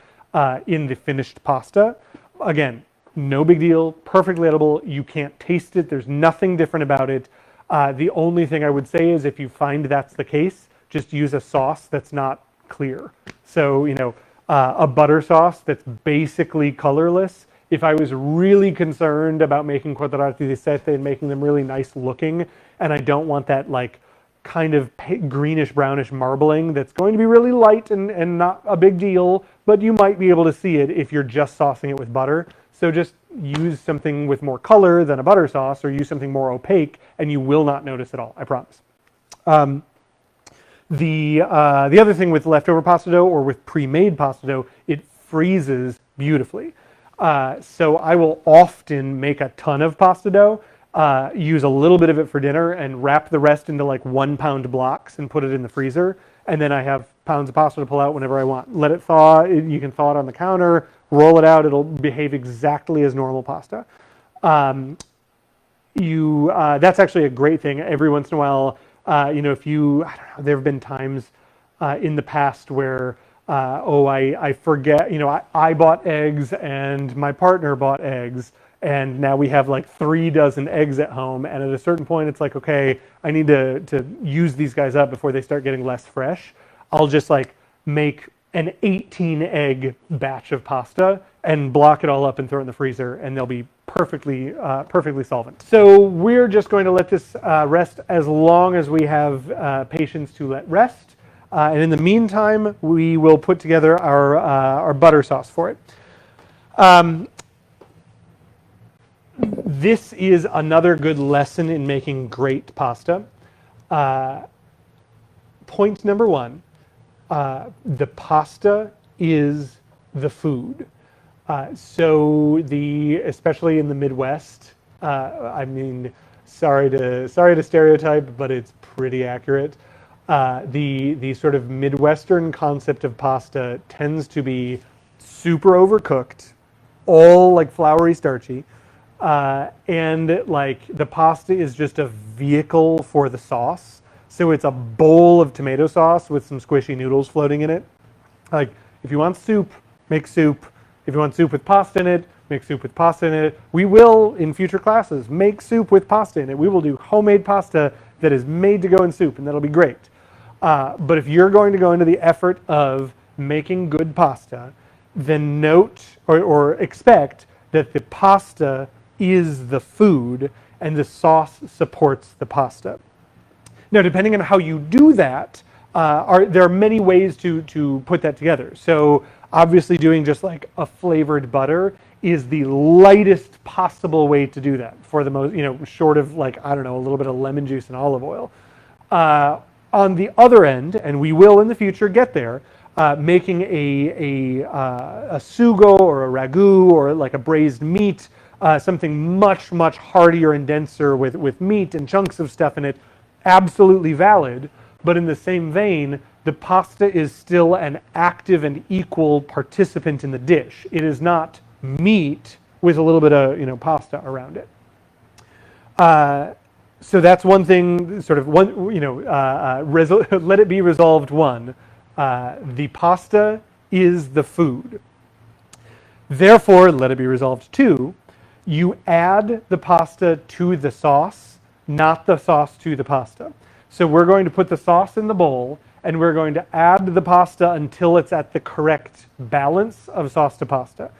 in the finished pasta. Again, no big deal, perfectly edible. You can't taste it. There's nothing different about it. The only thing I would say is if you find that's the case, just use a sauce that's not clear. So, a butter sauce that's basically colorless. If I was really concerned about making Quadrati di Seta and making them really nice looking, and I don't want that like kind of greenish brownish marbling that's going to be really light and not a big deal, but you might be able to see it if you're just saucing it with butter. So just use something with more color than a butter sauce, or use something more opaque, and you will not notice at all, I promise. The other thing with leftover pasta dough or with pre-made pasta dough, it freezes beautifully. So I will often make a ton of pasta dough, use a little bit of it for dinner, and wrap the rest into like 1 pound blocks and put it in the freezer. And then I have pounds of pasta to pull out whenever I want. Let it thaw. You can thaw it on the counter, roll it out. It'll behave exactly as normal pasta. That's actually a great thing. Every once in a while, if you, I don't know, there have been times in the past where, I forget, I bought eggs and my partner bought eggs, and now we have like 3 dozen eggs at home. And at a certain point, it's like, okay, I need to use these guys up before they start getting less fresh. I'll just like make an 18 egg batch of pasta and block it all up and throw it in the freezer, and they'll be perfectly solvent. So we're just going to let this rest as long as we have patience to let rest. And in the meantime, we will put together our butter sauce for it. This is another good lesson in making great pasta. Point number 1, the pasta is the food. So especially in the Midwest, sorry to stereotype, but it's pretty accurate. The sort of Midwestern concept of pasta tends to be super overcooked, all like floury, starchy, and like the pasta is just a vehicle for the sauce. So it's a bowl of tomato sauce with some squishy noodles floating in it. Like if you want soup, make soup. If you want soup with pasta in it, make soup with pasta in it. We will, in future classes, make soup with pasta in it. We will do homemade pasta that is made to go in soup, and that'll be great. But if you're going to go into the effort of making good pasta, then note or expect that the pasta is the food and the sauce supports the pasta. Now, depending on how you do that, there are many ways to put that together. So obviously doing just like a flavored butter is the lightest possible way to do that for the most, short of like, I don't know, a little bit of lemon juice and olive oil. On the other end, and we will in the future get there, making a sugo or a ragu or like a braised meat, something much, much heartier and denser with meat and chunks of stuff in it, absolutely valid. But in the same vein, the pasta is still an active and equal participant in the dish. It is not meat with a little bit of pasta around it. So that's one thing, sort of one, let it be resolved one. The pasta is the food. Therefore, let it be resolved two, you add the pasta to the sauce, not the sauce to the pasta. So we're going to put the sauce in the bowl and we're going to add the pasta until it's at the correct balance of sauce to pasta,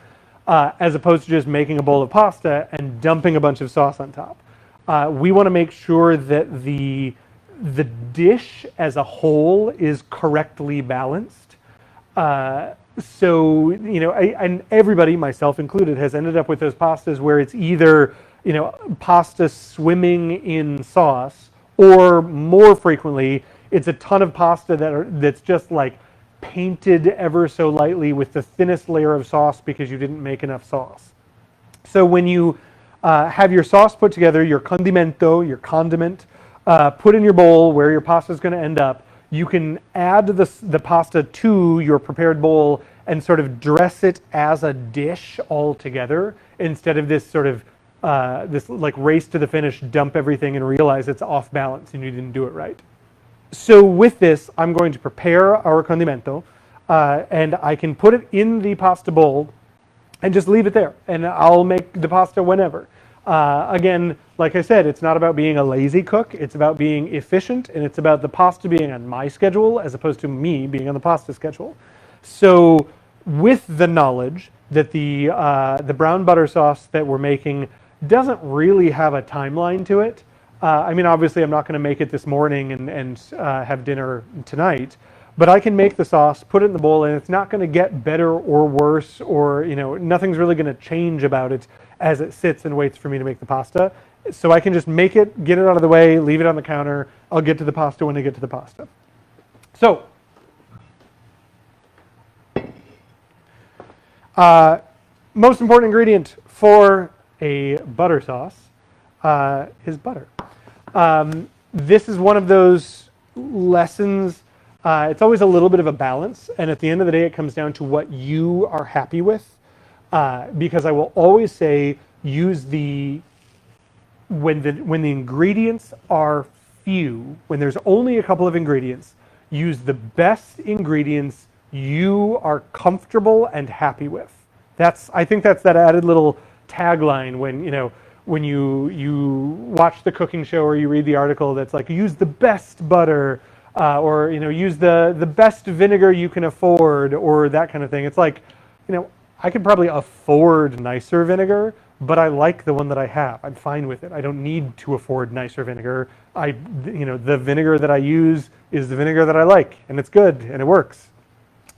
as opposed to just making a bowl of pasta and dumping a bunch of sauce on top. We want to make sure that the dish as a whole is correctly balanced. And everybody, myself included, has ended up with those pastas where it's either, pasta swimming in sauce, or more frequently, it's a ton of pasta that's just like painted ever so lightly with the thinnest layer of sauce because you didn't make enough sauce. So when you have your sauce put together, your condimento, your condiment, put in your bowl where your pasta is going to end up, you can add the pasta to your prepared bowl and sort of dress it as a dish all together instead of this sort of this like race to the finish, dump everything and realize it's off balance and you didn't do it right. So with this, I'm going to prepare our condimento and I can put it in the pasta bowl and just leave it there, and I'll make the pasta whenever. Again, like I said, it's not about being a lazy cook, it's about being efficient, and it's about the pasta being on my schedule as opposed to me being on the pasta schedule. So with the knowledge that the brown butter sauce that we're making doesn't really have a timeline to it, obviously I'm not going to make it this morning and have dinner tonight, but I can make the sauce, put it in the bowl, and it's not going to get better or worse, or nothing's really going to change about it as it sits and waits for me to make the pasta. So I can just make it, get it out of the way, leave it on the counter. I'll get to the pasta when I get to the pasta. So, most important ingredient for a butter sauce is butter. This is one of those lessons. It's always a little bit of a balance, and at the end of the day, it comes down to what you are happy with. Because I will always say, use when the ingredients are few, when there's only a couple of ingredients, use the best ingredients you are comfortable and happy with. I think that's that added little tagline when you watch the cooking show or you read the article that's like, use the best butter, or use the best vinegar you can afford, or that kind of thing. It's like, I could probably afford nicer vinegar, but I like the one that I have. I'm fine with it. I don't need to afford nicer vinegar. The vinegar that I use is the vinegar that I like, and it's good and it works.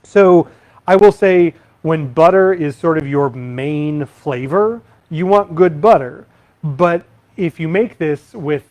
So I will say, when butter is sort of your main flavor, you want good butter. But if you make this with,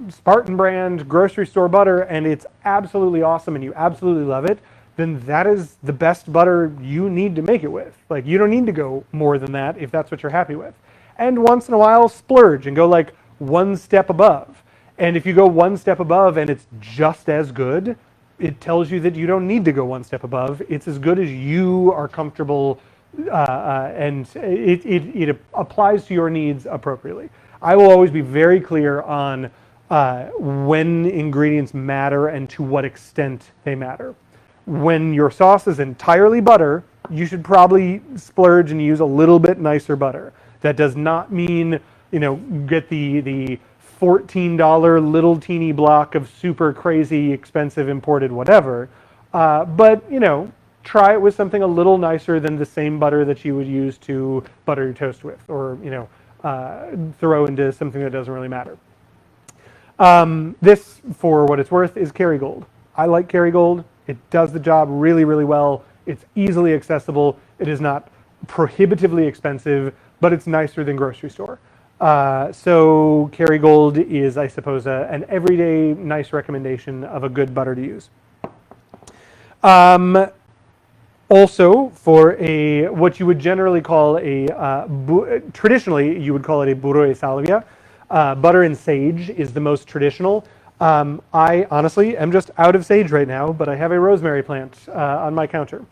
Spartan brand grocery store butter and it's absolutely awesome and you absolutely love it, then that is the best butter you need to make it with. Like, you don't need to go more than that if that's what you're happy with. And once in a while, splurge and go like one step above. And if you go one step above and it's just as good, it tells you that you don't need to go one step above. It's as good as you are comfortable, and it applies to your needs appropriately. I will always be very clear on when ingredients matter and to what extent they matter. When your sauce is entirely butter, you should probably splurge and use a little bit nicer butter. That does not mean, get the $14 little teeny block of super crazy expensive imported whatever. But, try it with something a little nicer than the same butter that you would use to butter your toast with, or, throw into something that doesn't really matter. This, for what it's worth, is Kerrygold. I like Kerrygold. It does the job really, really well. It's easily accessible. It is not prohibitively expensive, but it's nicer than grocery store. So Kerrygold is, I suppose, an everyday nice recommendation of a good butter to use. Also, for what you would generally call traditionally you would call it a burro e salvia. Butter and sage is the most traditional. I honestly am just out of sage right now, but I have a rosemary plant on my counter.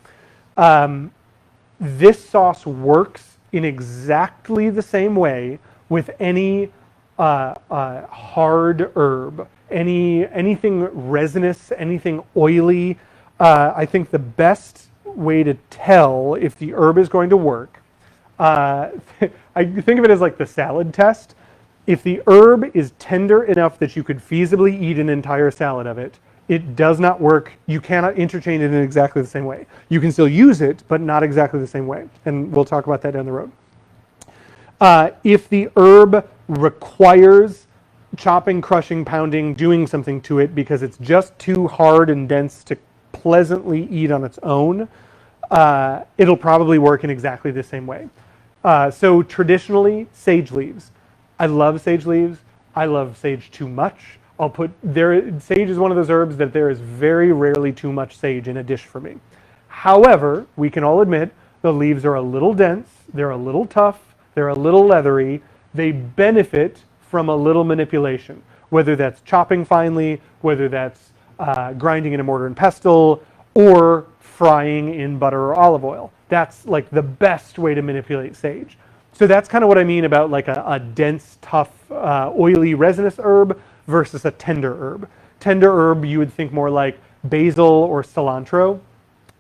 This sauce works in exactly the same way with any hard herb, anything resinous, anything oily. I think the best way to tell if the herb is going to work, I think of it as like the salad test. If the herb is tender enough that you could feasibly eat an entire salad of it, it does not work. You cannot interchange it in exactly the same way. You can still use it, but not exactly the same way. And we'll talk about that down the road. If the herb requires chopping, crushing, pounding, doing something to it because it's just too hard and dense to pleasantly eat on its own, it'll probably work in exactly the same way. So traditionally, sage leaves. I love sage leaves. I love sage too much. Sage is one of those herbs that there is very rarely too much sage in a dish for me. However, we can all admit the leaves are a little dense, they're a little tough, they're a little leathery. They benefit from a little manipulation, whether that's chopping finely, whether that's grinding in a mortar and pestle, or frying in butter or olive oil. That's like the best way to manipulate sage. So that's kind of what I mean about like a dense, tough, oily, resinous herb versus a tender herb. Tender herb, you would think more like basil or cilantro.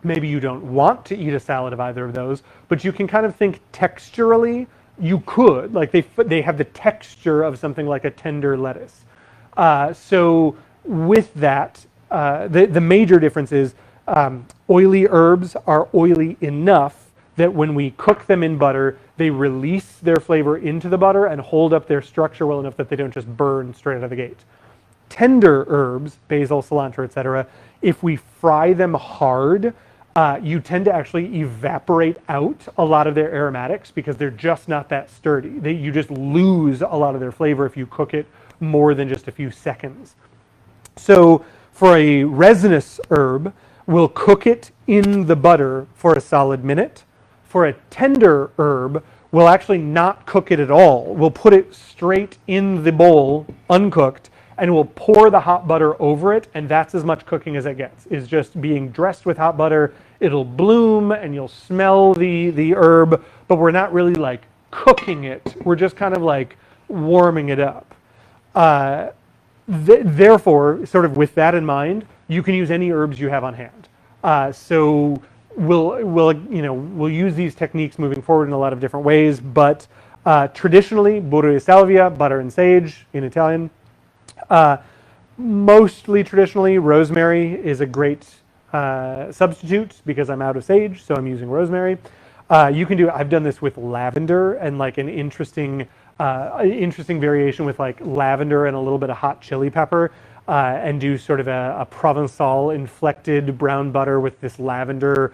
Maybe you don't want to eat a salad of either of those, but you can kind of think texturally, you could. Like they have the texture of something like a tender lettuce. So with that, the major difference is oily herbs are oily enough that when we cook them in butter, they release their flavor into the butter and hold up their structure well enough that they don't just burn straight out of the gate. Tender herbs, basil, cilantro, etc., if we fry them hard, you tend to actually evaporate out a lot of their aromatics because they're just not that sturdy. You just lose a lot of their flavor if you cook it more than just a few seconds. So for a resinous herb, we'll cook it in the butter for a solid minute. For a tender herb, we'll actually not cook it at all. We'll put it straight in the bowl, uncooked, and we'll pour the hot butter over it, and that's as much cooking as it gets, is just being dressed with hot butter. It'll bloom, and you'll smell the herb, but we're not really like cooking it. We're just kind of like warming it up. Therefore, sort of with that in mind, you can use any herbs you have on hand. So we'll use these techniques moving forward in a lot of different ways, but traditionally, burro e salvia, butter and sage in Italian. Mostly traditionally, rosemary is a great substitute because I'm out of sage, so I'm using rosemary. I've done this with lavender and like an interesting variation with like lavender and a little bit of hot chili pepper. And do sort of a Provençal inflected brown butter with this lavender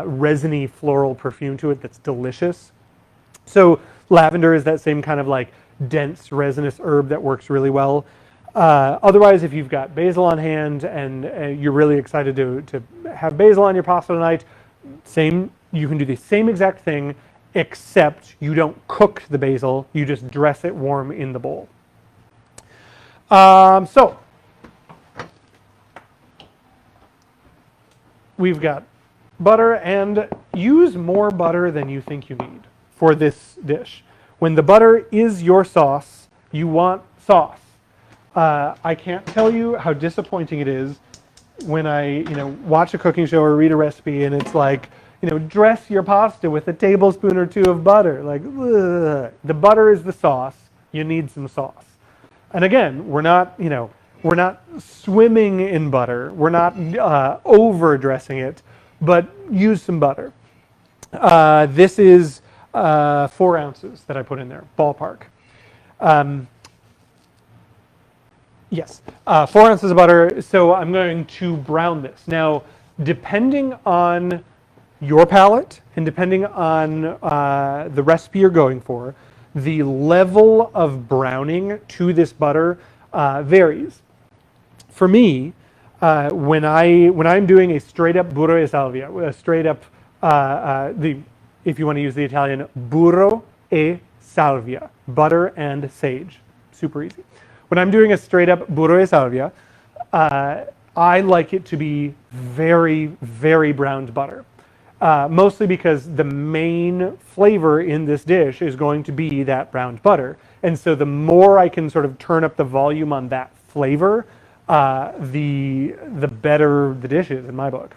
resiny floral perfume to it that's delicious. So lavender is that same kind of like dense resinous herb that works really well. Otherwise, if you've got basil on hand and you're really excited to have basil on your pasta tonight, you can do the same exact thing, except you don't cook the basil, you just dress it warm in the bowl. So we've got butter, and use more butter than you think you need for this dish. When the butter is your sauce, you want sauce. I can't tell you how disappointing it is when I watch a cooking show or read a recipe and it's like, dress your pasta with a tablespoon or two of butter. Like, ugh. The butter is the sauce. You need some sauce. And again, we're not swimming in butter. We're not over dressing it, but use some butter. This is 4 ounces that I put in there, ballpark. Yes, 4 ounces of butter. So I'm going to brown this. Now, depending on your palate and depending on the recipe you're going for, the level of browning to this butter varies. For me, when I'm doing a straight up burro e salvia, a straight up if you want to use the Italian, burro e salvia, butter and sage, super easy. When I'm doing a straight up burro e salvia, I like it to be very, very browned butter. Mostly because the main flavor in this dish is going to be that browned butter. And so the more I can sort of turn up the volume on that flavor, the better the dish is in my book.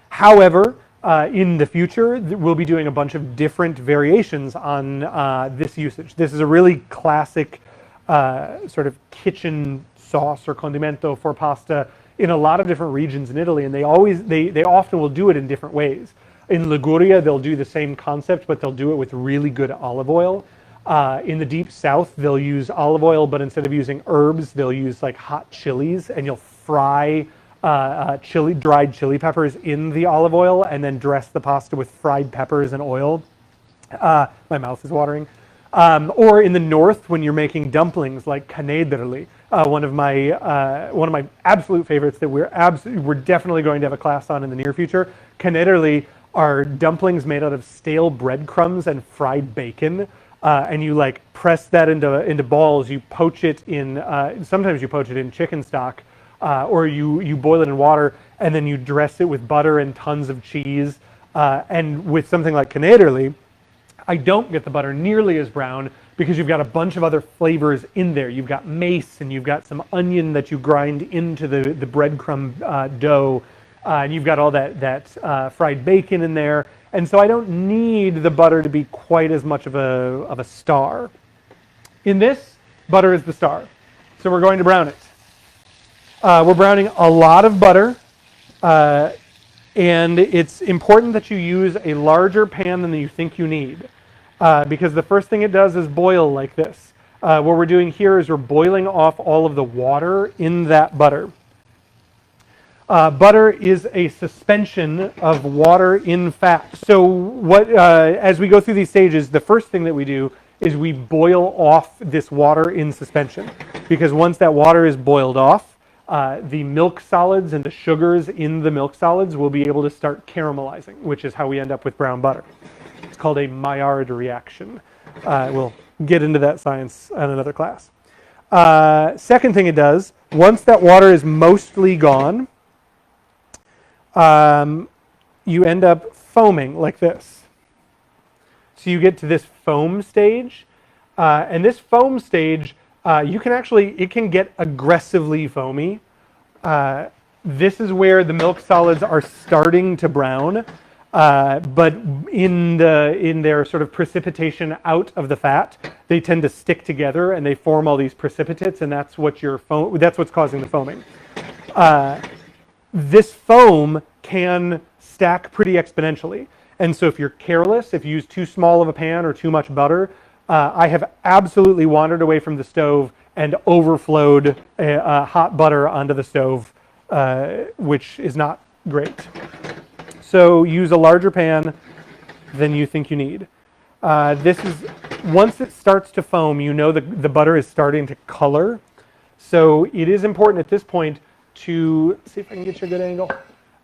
However, in the future, we'll be doing a bunch of different variations on this usage. This is a really classic sort of kitchen sauce or condimento for pasta in a lot of different regions in Italy, and they often will do it in different ways. In Liguria, they'll do the same concept, but they'll do it with really good olive oil. In the deep south, they'll use olive oil, but instead of using herbs, they'll use like hot chilies, and you'll fry dried chili peppers in the olive oil, and then dress the pasta with fried peppers and oil. My mouth is watering. Or in the north, when you're making dumplings like canederli, one of my absolute favorites that we're definitely going to have a class on in the near future. Canederli are dumplings made out of stale breadcrumbs and fried bacon, and you like press that into balls. You poach it in sometimes you poach it in chicken stock, or you boil it in water, and then you dress it with butter and tons of cheese. And with something like canederli, I don't get the butter nearly as brown because you've got a bunch of other flavors in there. You've got mace, and you've got some onion that you grind into the breadcrumb dough, and you've got all that fried bacon in there. And so I don't need the butter to be quite as much of a star. In this, butter is the star. So we're going to brown it. We're browning a lot of butter, and it's important that you use a larger pan than you think you need. Because the first thing it does is boil like this. What we're doing here is we're boiling off all of the water in that butter. Butter is a suspension of water in fat. So as we go through these stages, the first thing that we do is we boil off this water in suspension. Because once that water is boiled off, the milk solids and the sugars in the milk solids will be able to start caramelizing, which is how we end up with brown butter. It's called a Maillard reaction. We'll get into that science in another class. Second thing it does, once that water is mostly gone, you end up foaming like this. So you get to this foam stage, and this foam stage, it can get aggressively foamy. This is where the milk solids are starting to brown. But in their sort of precipitation out of the fat, they tend to stick together and they form all these precipitates, and that's what's causing the foaming. This foam can stack pretty exponentially, and so if you're careless, if you use too small of a pan or too much butter, I have absolutely wandered away from the stove and overflowed hot butter onto the stove, which is not great. So use a larger pan than you think you need. Once it starts to foam, you know the butter is starting to color. So it is important at this point to, see if I can get you a good angle.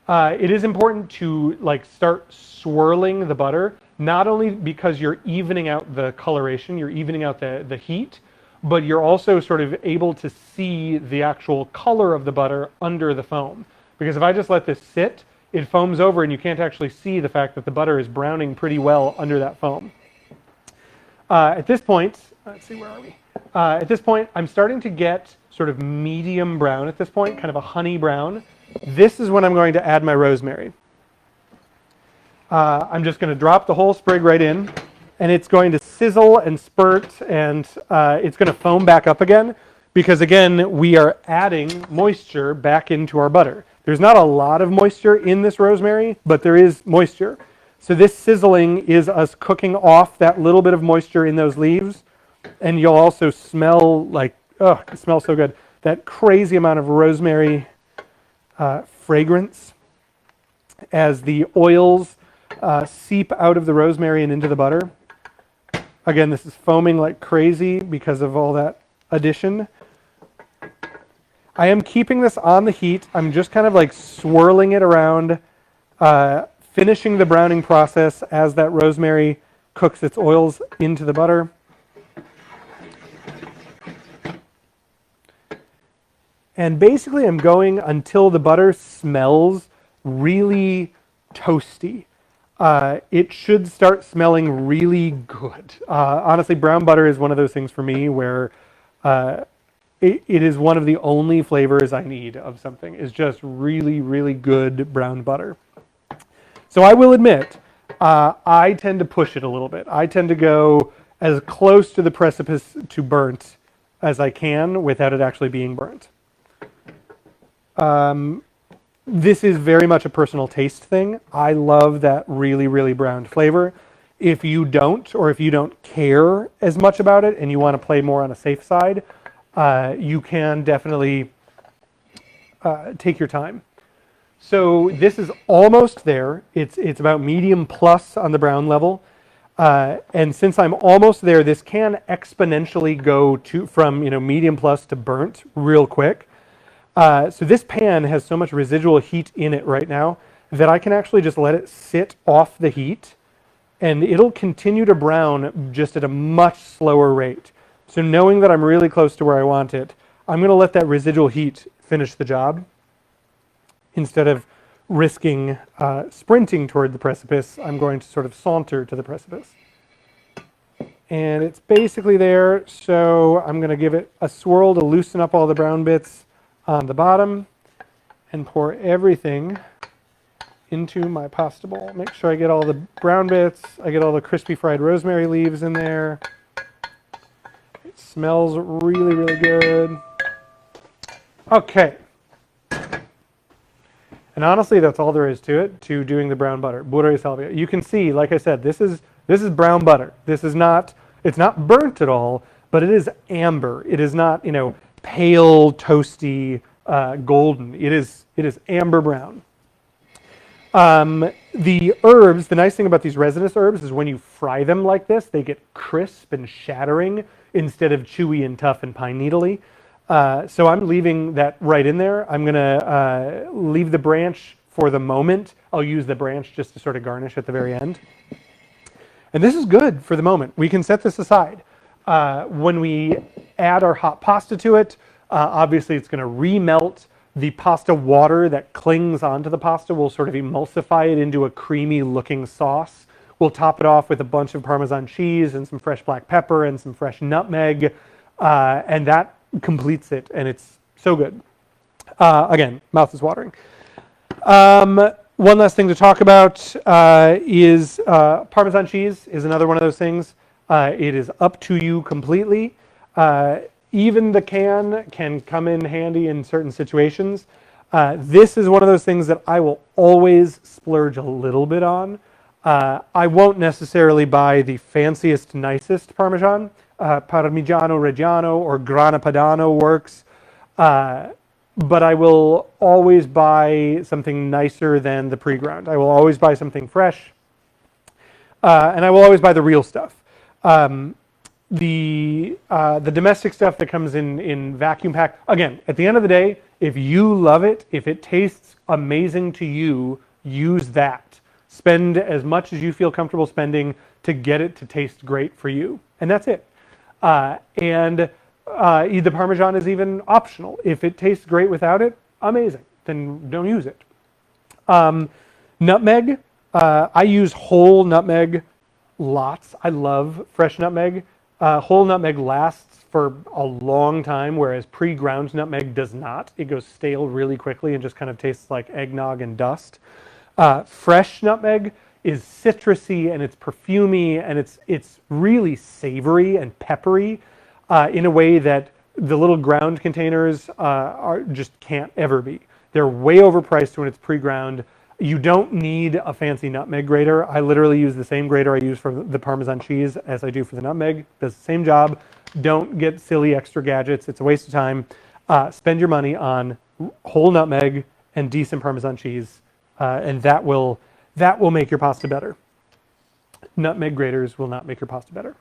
It is important to start swirling the butter, not only because you're evening out the coloration, you're evening out the heat, but you're also sort of able to see the actual color of the butter under the foam. Because if I just let this sit, it foams over and you can't actually see the fact that the butter is browning pretty well under that foam. At this point, let's see, where are we? At this point, I'm starting to get sort of medium brown at this point, kind of a honey brown. This is when I'm going to add my rosemary. I'm just going to drop the whole sprig right in, and it's going to sizzle and spurt, and it's going to foam back up again, because again, we are adding moisture back into our butter. There's not a lot of moisture in this rosemary, but there is moisture. So this sizzling is us cooking off that little bit of moisture in those leaves, and you'll also smell like, oh, it smells so good, that crazy amount of rosemary fragrance as the oils seep out of the rosemary and into the butter. Again, this is foaming like crazy because of all that addition. I am keeping this on the heat. I'm just kind of like swirling it around, finishing the browning process as that rosemary cooks its oils into the butter. And basically I'm going until the butter smells really toasty. It should start smelling really good. Honestly, brown butter is one of those things for me where it is one of the only flavors I need of something, is just really, really good brown butter. So I will admit, I tend to push it a little bit. I tend to go as close to the precipice to burnt as I can without it actually being burnt. This is very much a personal taste thing. I love that really, really browned flavor. If you don't, or if you don't care as much about it and you want to play more on a safe side, you can definitely take your time. So this is almost there. It's about medium plus on the brown level. And since I'm almost there, this can exponentially go from medium plus to burnt real quick. So this pan has so much residual heat in it right now that I can actually just let it sit off the heat, and it'll continue to brown just at a much slower rate. So knowing that I'm really close to where I want it, I'm going to let that residual heat finish the job. Instead of risking sprinting toward the precipice, I'm going to sort of saunter to the precipice. And it's basically there, so I'm going to give it a swirl to loosen up all the brown bits on the bottom and pour everything into my pasta bowl. Make sure I get all the brown bits, I get all the crispy fried rosemary leaves in there. It smells really, really good. Okay. And honestly, that's all there is to it, to doing the brown butter. Burro di salvia. You can see, like I said, this is brown butter. This is not, it's not burnt at all, but it is amber. It is not, pale, toasty, golden. It is amber brown. The herbs, the nice thing about these resinous herbs is when you fry them like this, they get crisp and shattering instead of chewy and tough and pine needly. So I'm leaving that right in there. I'm going to leave the branch for the moment. I'll use the branch just to sort of garnish at the very end. And this is good for the moment. We can set this aside. When we add our hot pasta to it, obviously it's going to remelt the pasta water that clings onto the pasta. Will sort of emulsify it into a creamy looking sauce. We'll top it off with a bunch of Parmesan cheese and some fresh black pepper and some fresh nutmeg. And that completes it, and it's so good. Again, mouth is watering. One last thing to talk about is Parmesan cheese is another one of those things. It is up to you completely. Even the can come in handy in certain situations. This is one of those things that I will always splurge a little bit on. I won't necessarily buy the fanciest, nicest Parmesan. Parmigiano-reggiano or Grana Padano works. But I will always buy something nicer than the pre-ground. I will always buy something fresh. And I will always buy the real stuff. The domestic stuff that comes in vacuum pack, again, at the end of the day, if you love it, if it tastes amazing to you, use that. Spend as much as you feel comfortable spending to get it to taste great for you. And that's it. The Parmesan is even optional. If it tastes great without it, amazing. Then don't use it. Nutmeg, I use whole nutmeg lots. I love fresh nutmeg. Whole nutmeg lasts for a long time, whereas pre-ground nutmeg does not. It goes stale really quickly and just kind of tastes like eggnog and dust. Fresh nutmeg is citrusy and it's perfumey and it's really savory and peppery in a way that the little ground containers just can't ever be. They're way overpriced when it's pre-ground. You don't need a fancy nutmeg grater. I literally use the same grater I use for the Parmesan cheese as I do for the nutmeg. Does the same job. Don't get silly extra gadgets. It's a waste of time. Spend your money on whole nutmeg and decent Parmesan cheese, and that will make your pasta better. Nutmeg graters will not make your pasta better.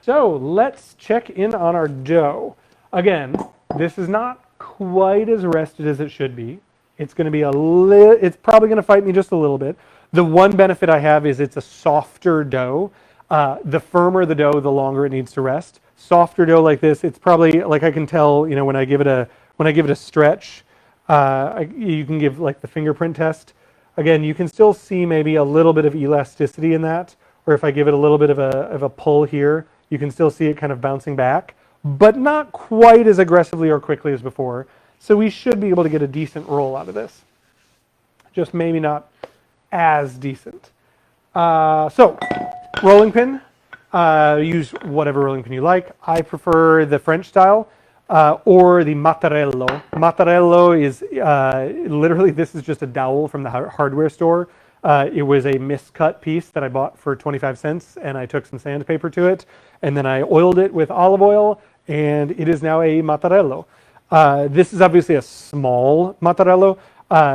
So let's check in on our dough. Again, this is not quite as rested as it should be. It's going to be it's probably going to fight me just a little bit. The one benefit I have is it's a softer dough. The firmer the dough, the longer it needs to rest. Softer dough like this, it's probably, like I can tell, you know, when I give it a stretch, you can give like the fingerprint test. Again, you can still see maybe a little bit of elasticity in that, or if I give it a little bit of a pull here, you can still see it kind of bouncing back, but not quite as aggressively or quickly as before. So we should be able to get a decent roll out of this. Just maybe not as decent. So, rolling pin. Use whatever rolling pin you like. I prefer the French style or the mattarello. Mattarello is literally, this is just a dowel from the hardware store. It was a miscut piece that I bought for 25 cents, and I took some sandpaper to it, and then I oiled it with olive oil, and it is now a mattarello. This is obviously a small mattarello.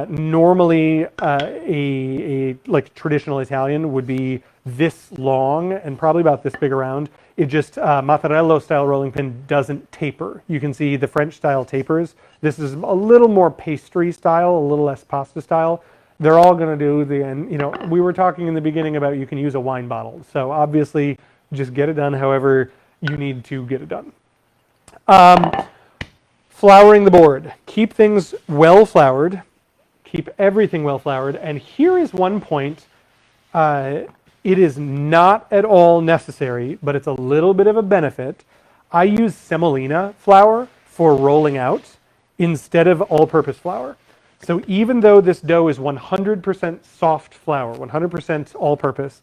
Normally, a like traditional Italian would be this long and probably about this big around. It just, mattarello style rolling pin doesn't taper. You can see the French style tapers. This is a little more pastry style, a little less pasta style. They're all going to do and you know, we were talking in the beginning about you can use a wine bottle. So obviously, just get it done however you need to get it done. Flouring the board. Keep things well floured. Keep everything well floured. And here is one point. It is not at all necessary, but it's a little bit of a benefit. I use semolina flour for rolling out instead of all-purpose flour. So even though this dough is 100% soft flour, 100% all-purpose,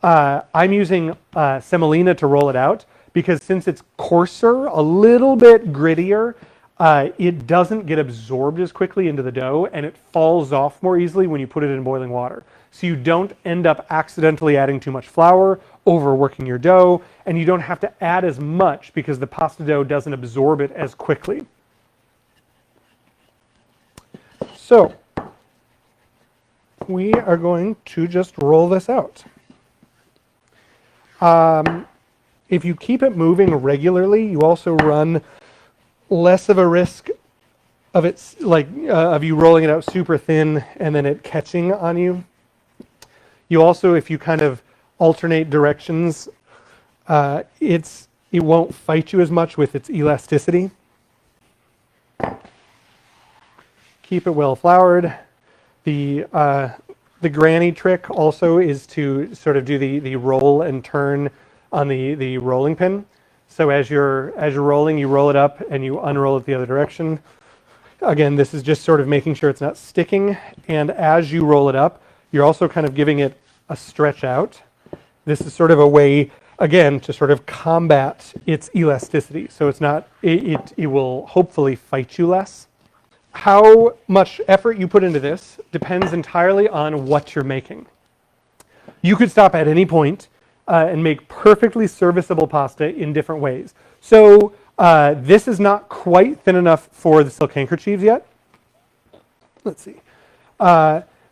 I'm using semolina to roll it out because since it's coarser, a little bit grittier, it doesn't get absorbed as quickly into the dough and it falls off more easily when you put it in boiling water. So you don't end up accidentally adding too much flour, overworking your dough, and you don't have to add as much because the pasta dough doesn't absorb it as quickly. So we are going to just roll this out. If you keep it moving regularly, you also run less of a risk of of you rolling it out super thin and then it catching on you. You also, if you kind of alternate directions, it won't fight you as much with its elasticity. Keep it well floured. The granny trick also is to sort of do the roll and turn on the rolling pin. So as you're rolling, you roll it up and you unroll it the other direction. Again, this is just sort of making sure it's not sticking. And as you roll it up, you're also kind of giving it a stretch out. This is sort of a way, again, to sort of combat its elasticity. So it's not, it will hopefully fight you less. How much effort you put into this depends entirely on what you're making. You could stop at any point and make perfectly serviceable pasta in different ways. So this is not quite thin enough for the silk handkerchiefs yet. Let's see.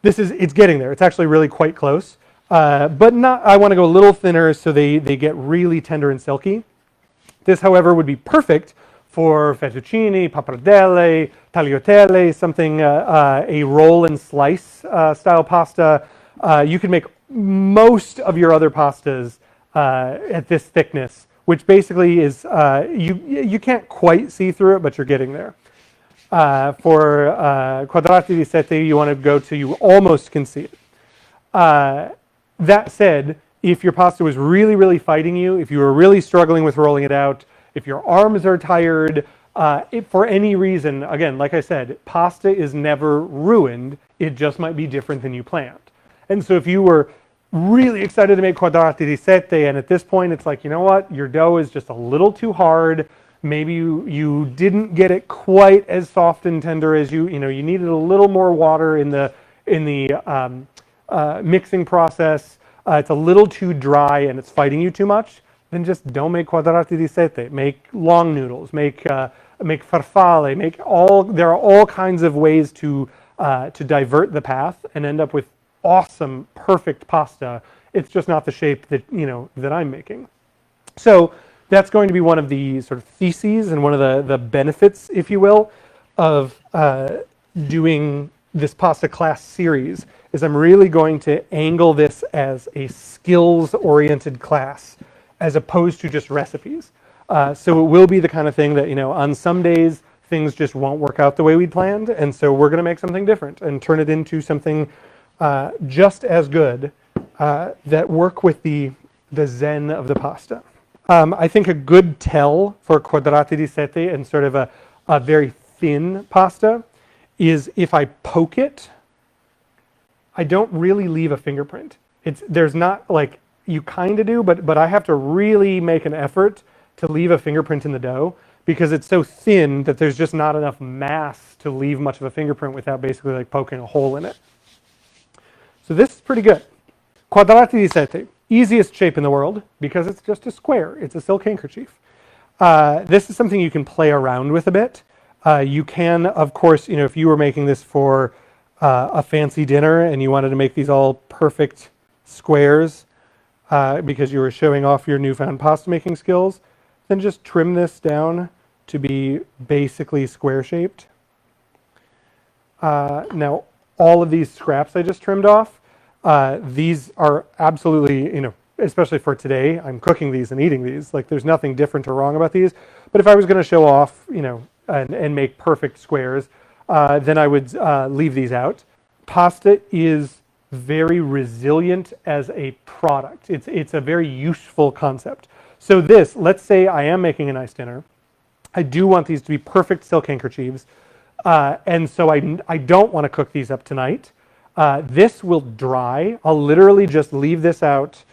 It's getting there. It's actually really quite close. But not, I want to go a little thinner so they get really tender and silky. This, however, would be perfect for fettuccine, pappardelle, tagliatelle, something, a roll and slice style pasta. You can make most of your other pastas at this thickness, which basically is, you can't quite see through it, but you're getting there. For Quadrati di Seta, you want to go to, you almost can see it. That said, if your pasta was really, really fighting you, if you were really struggling with rolling it out, if your arms are tired, if for any reason, again, like I said, pasta is never ruined. It just might be different than you planned. And so if you were really excited to make Quadrati di Seta, and at this point it's like, you know what, your dough is just a little too hard. Maybe you didn't get it quite as soft and tender as you needed a little more water in the mixing process. It's a little too dry and it's fighting you too much. Then just don't make Quadrati di Seta. Make long noodles. Make farfalle. There are all kinds of ways to divert the path and end up with awesome, perfect pasta. It's just not the shape that that I'm making. So that's going to be one of the sort of theses and one of the benefits, if you will, of doing this pasta class series. Is I'm really going to angle this as a skills-oriented class, as opposed to just recipes. So it will be the kind of thing that on some days things just won't work out the way we planned, and so we're going to make something different and turn it into something just as good that work with the zen of the pasta. I think a good tell for Quadrati di Seta and sort of a very thin pasta is if I poke it, I don't really leave a fingerprint. There's not, like, you kind of do, but I have to really make an effort to leave a fingerprint in the dough because it's so thin that there's just not enough mass to leave much of a fingerprint without basically like poking a hole in it. So this is pretty good. Quadrati di Seta, easiest shape in the world because it's just a square. It's a silk handkerchief. This is something you can play around with a bit. You can, of course, if you were making this for a fancy dinner and you wanted to make these all perfect squares because you were showing off your newfound pasta making skills, then just trim this down to be basically square shaped. Now, all of these scraps I just trimmed off, these are absolutely, especially for today, I'm cooking these and eating these. Like, there's nothing different or wrong about these. But if I was going to show off, and make perfect squares, then I would leave these out. Pasta is very resilient as a product. It's a very useful concept. So this, let's say I am making a nice dinner. I do want these to be perfect silk handkerchiefs. And so I don't want to cook these up tonight. This will dry. I'll literally just leave this out.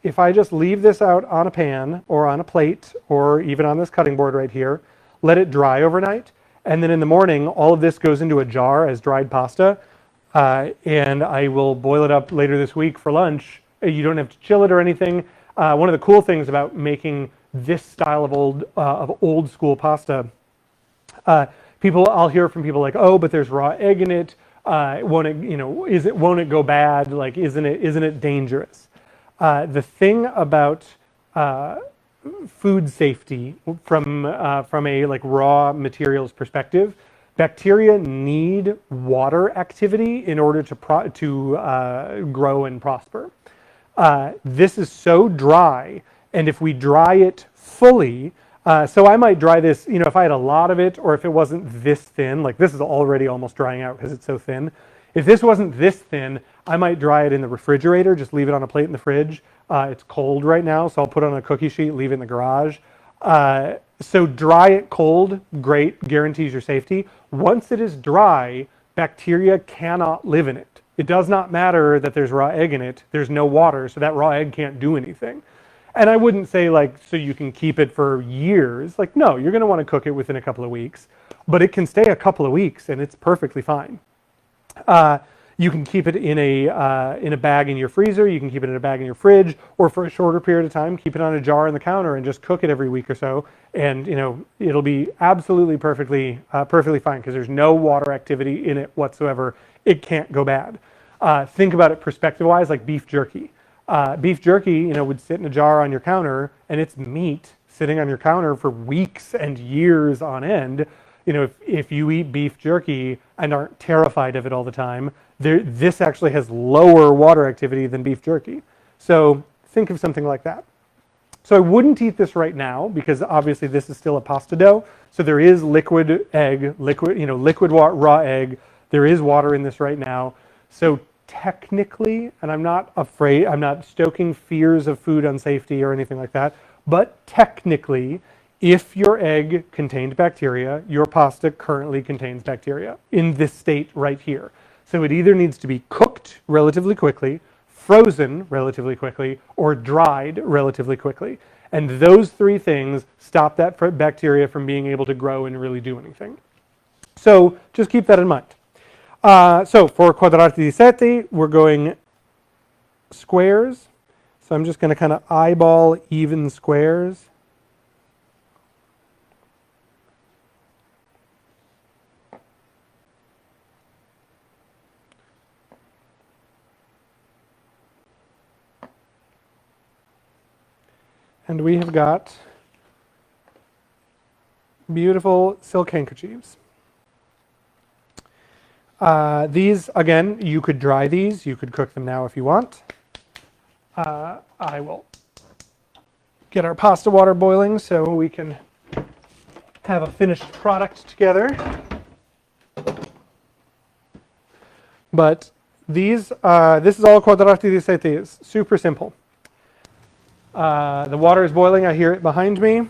If I just leave this out on a pan or on a plate or even on this cutting board right here, let it dry overnight. And then in the morning, all of this goes into a jar as dried pasta. And I will boil it up later this week for lunch. You don't have to chill it or anything. One of the cool things about making this style of old school pasta, I'll hear from people like, oh, but there's raw egg in it. Won't it go bad? Like, isn't it dangerous? The thing about food safety from a like raw materials perspective, bacteria need water activity in order to grow and prosper. This is so dry, and if we dry it fully, so I might dry this, if I had a lot of it, or if it wasn't this thin, like this is already almost drying out because it's so thin. If this wasn't this thin, I might dry it in the refrigerator, just leave it on a plate in the fridge. It's cold right now, so I'll put it on a cookie sheet, leave it in the garage. So dry it cold, great, guarantees your safety. Once it is dry, bacteria cannot live in it. It does not matter that there's raw egg in it. There's no water, so that raw egg can't do anything. And I wouldn't say like, so you can keep it for years. Like, no, you're gonna wanna cook it within a couple of weeks, but it can stay a couple of weeks and it's perfectly fine. You can keep it in a bag in your freezer, you can keep it in a bag in your fridge, or for a shorter period of time, keep it on a jar on the counter and just cook it every week or so. And it'll be absolutely perfectly fine because there's no water activity in it whatsoever. It can't go bad. Think about it perspective-wise, like beef jerky. Beef jerky, would sit in a jar on your counter, and it's meat sitting on your counter for weeks and years on end. If you eat beef jerky and aren't terrified of it all the time, this actually has lower water activity than beef jerky. So think of something like that. So I wouldn't eat this right now because obviously this is still a pasta dough. So there is liquid raw egg. There is water in this right now. So technically, and I'm not stoking fears of food unsafety or anything like that, but technically, if your egg contained bacteria, your pasta currently contains bacteria in this state right here. So it either needs to be cooked cooked relatively quickly, frozen relatively quickly, or dried relatively quickly. And those three things stop that bacteria from being able to grow and really do anything. So just keep that in mind. So for Quadrati di Seta, we're going squares. So I'm just going to kind of eyeball even squares. And we have got beautiful silk handkerchiefs. These, again, you could dry these. You could cook them now if you want. I will get our pasta water boiling so we can have a finished product together. But these, this is all Quadrati di Seta is. Super simple. The water is boiling. I hear it behind me.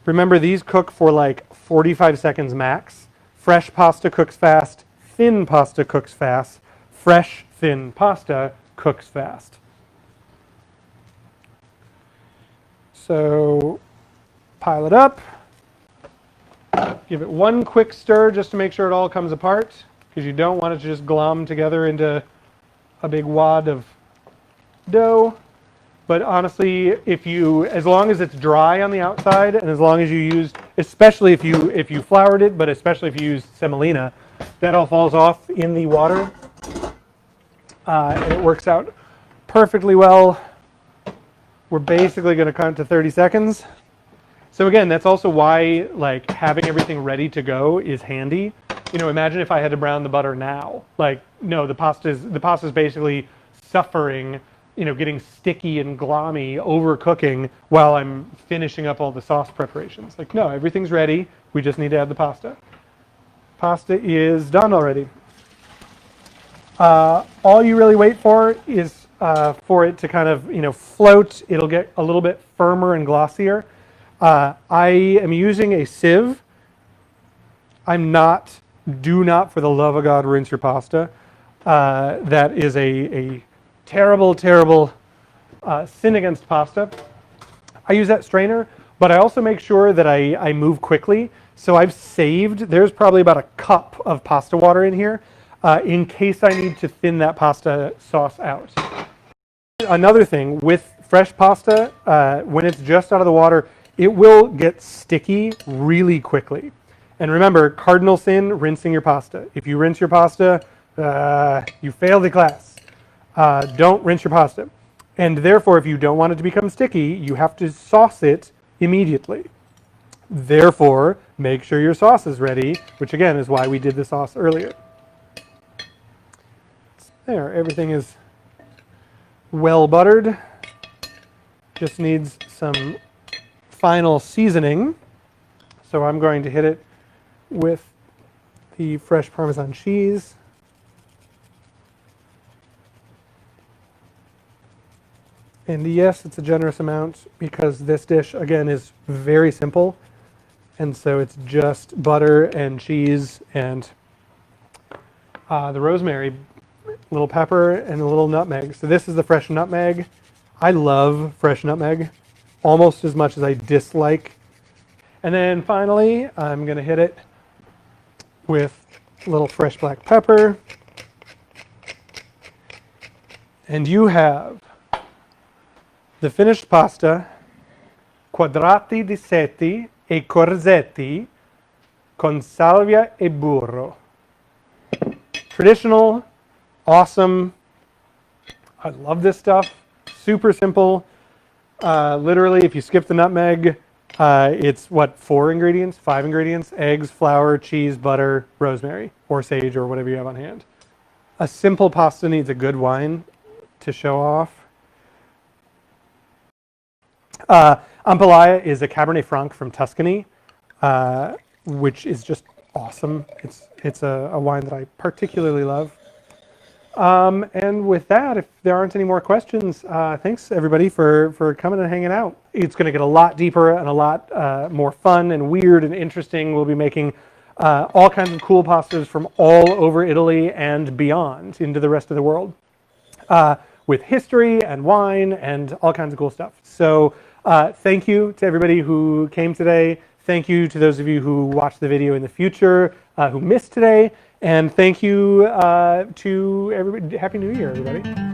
Remember, these cook for like 45 seconds max. Fresh pasta cooks fast. Thin pasta cooks fast. Fresh, thin pasta cooks fast. So pile it up. Give it one quick stir just to make sure it all comes apart, because you don't want it to just glom together into a big wad of dough. But honestly, as long as it's dry on the outside, and as long as you use, especially if you floured it, but especially if you use semolina, that all falls off in the water, and it works out perfectly well. We're basically going to count to 30 seconds. So again, that's also why like having everything ready to go is handy. You know, imagine if I had to brown the butter now. Like, no, the pasta's basically suffering, you know, getting sticky and glommy, overcooking while I'm finishing up all the sauce preparations. Like, no, everything's ready. We just need to add the pasta. Pasta is done already. All you really wait for is for it to kind of, you know, float. It'll get a little bit firmer and glossier. I am using a sieve. Do not for the love of God rinse your pasta. That is a terrible, terrible sin against pasta. I use that strainer, but I also make sure that I move quickly. So I've saved, there's probably about a cup of pasta water in here in case I need to thin that pasta sauce out. Another thing, with fresh pasta, when it's just out of the water, it will get sticky really quickly. And remember, cardinal sin, rinsing your pasta. If you rinse your pasta, you fail the class. Don't rinse your pasta. And therefore, if you don't want it to become sticky, you have to sauce it immediately. Therefore, make sure your sauce is ready, which again is why we did the sauce earlier. There, everything is well buttered. Just needs some final seasoning. So I'm going to hit it with the fresh Parmesan cheese. And yes, it's a generous amount because this dish, again, is very simple. And so it's just butter and cheese and the rosemary, little pepper, and a little nutmeg. So this is the fresh nutmeg. I love fresh nutmeg almost as much as I dislike. And then finally, I'm going to hit it with a little fresh black pepper. And you have the finished pasta, Quadrati di Seta e corzetti con salvia e burro. Traditional, awesome. I love this stuff. Super simple. Literally, if you skip the nutmeg, it's what, 5 ingredients: eggs, flour, cheese, butter, rosemary, or sage, or whatever you have on hand. A simple pasta needs a good wine to show off. Ampalaya is a Cabernet Franc from Tuscany, which is just awesome. It's a wine that I particularly love. And with that, if there aren't any more questions, thanks everybody for coming and hanging out. It's going to get a lot deeper and a lot more fun and weird and interesting. We'll be making all kinds of cool pastas from all over Italy and beyond into the rest of the world. with history and wine and all kinds of cool stuff. So thank you to everybody who came today. Thank you to those of you who watch the video in the future, who missed today. And thank you to everybody. Happy New Year, everybody.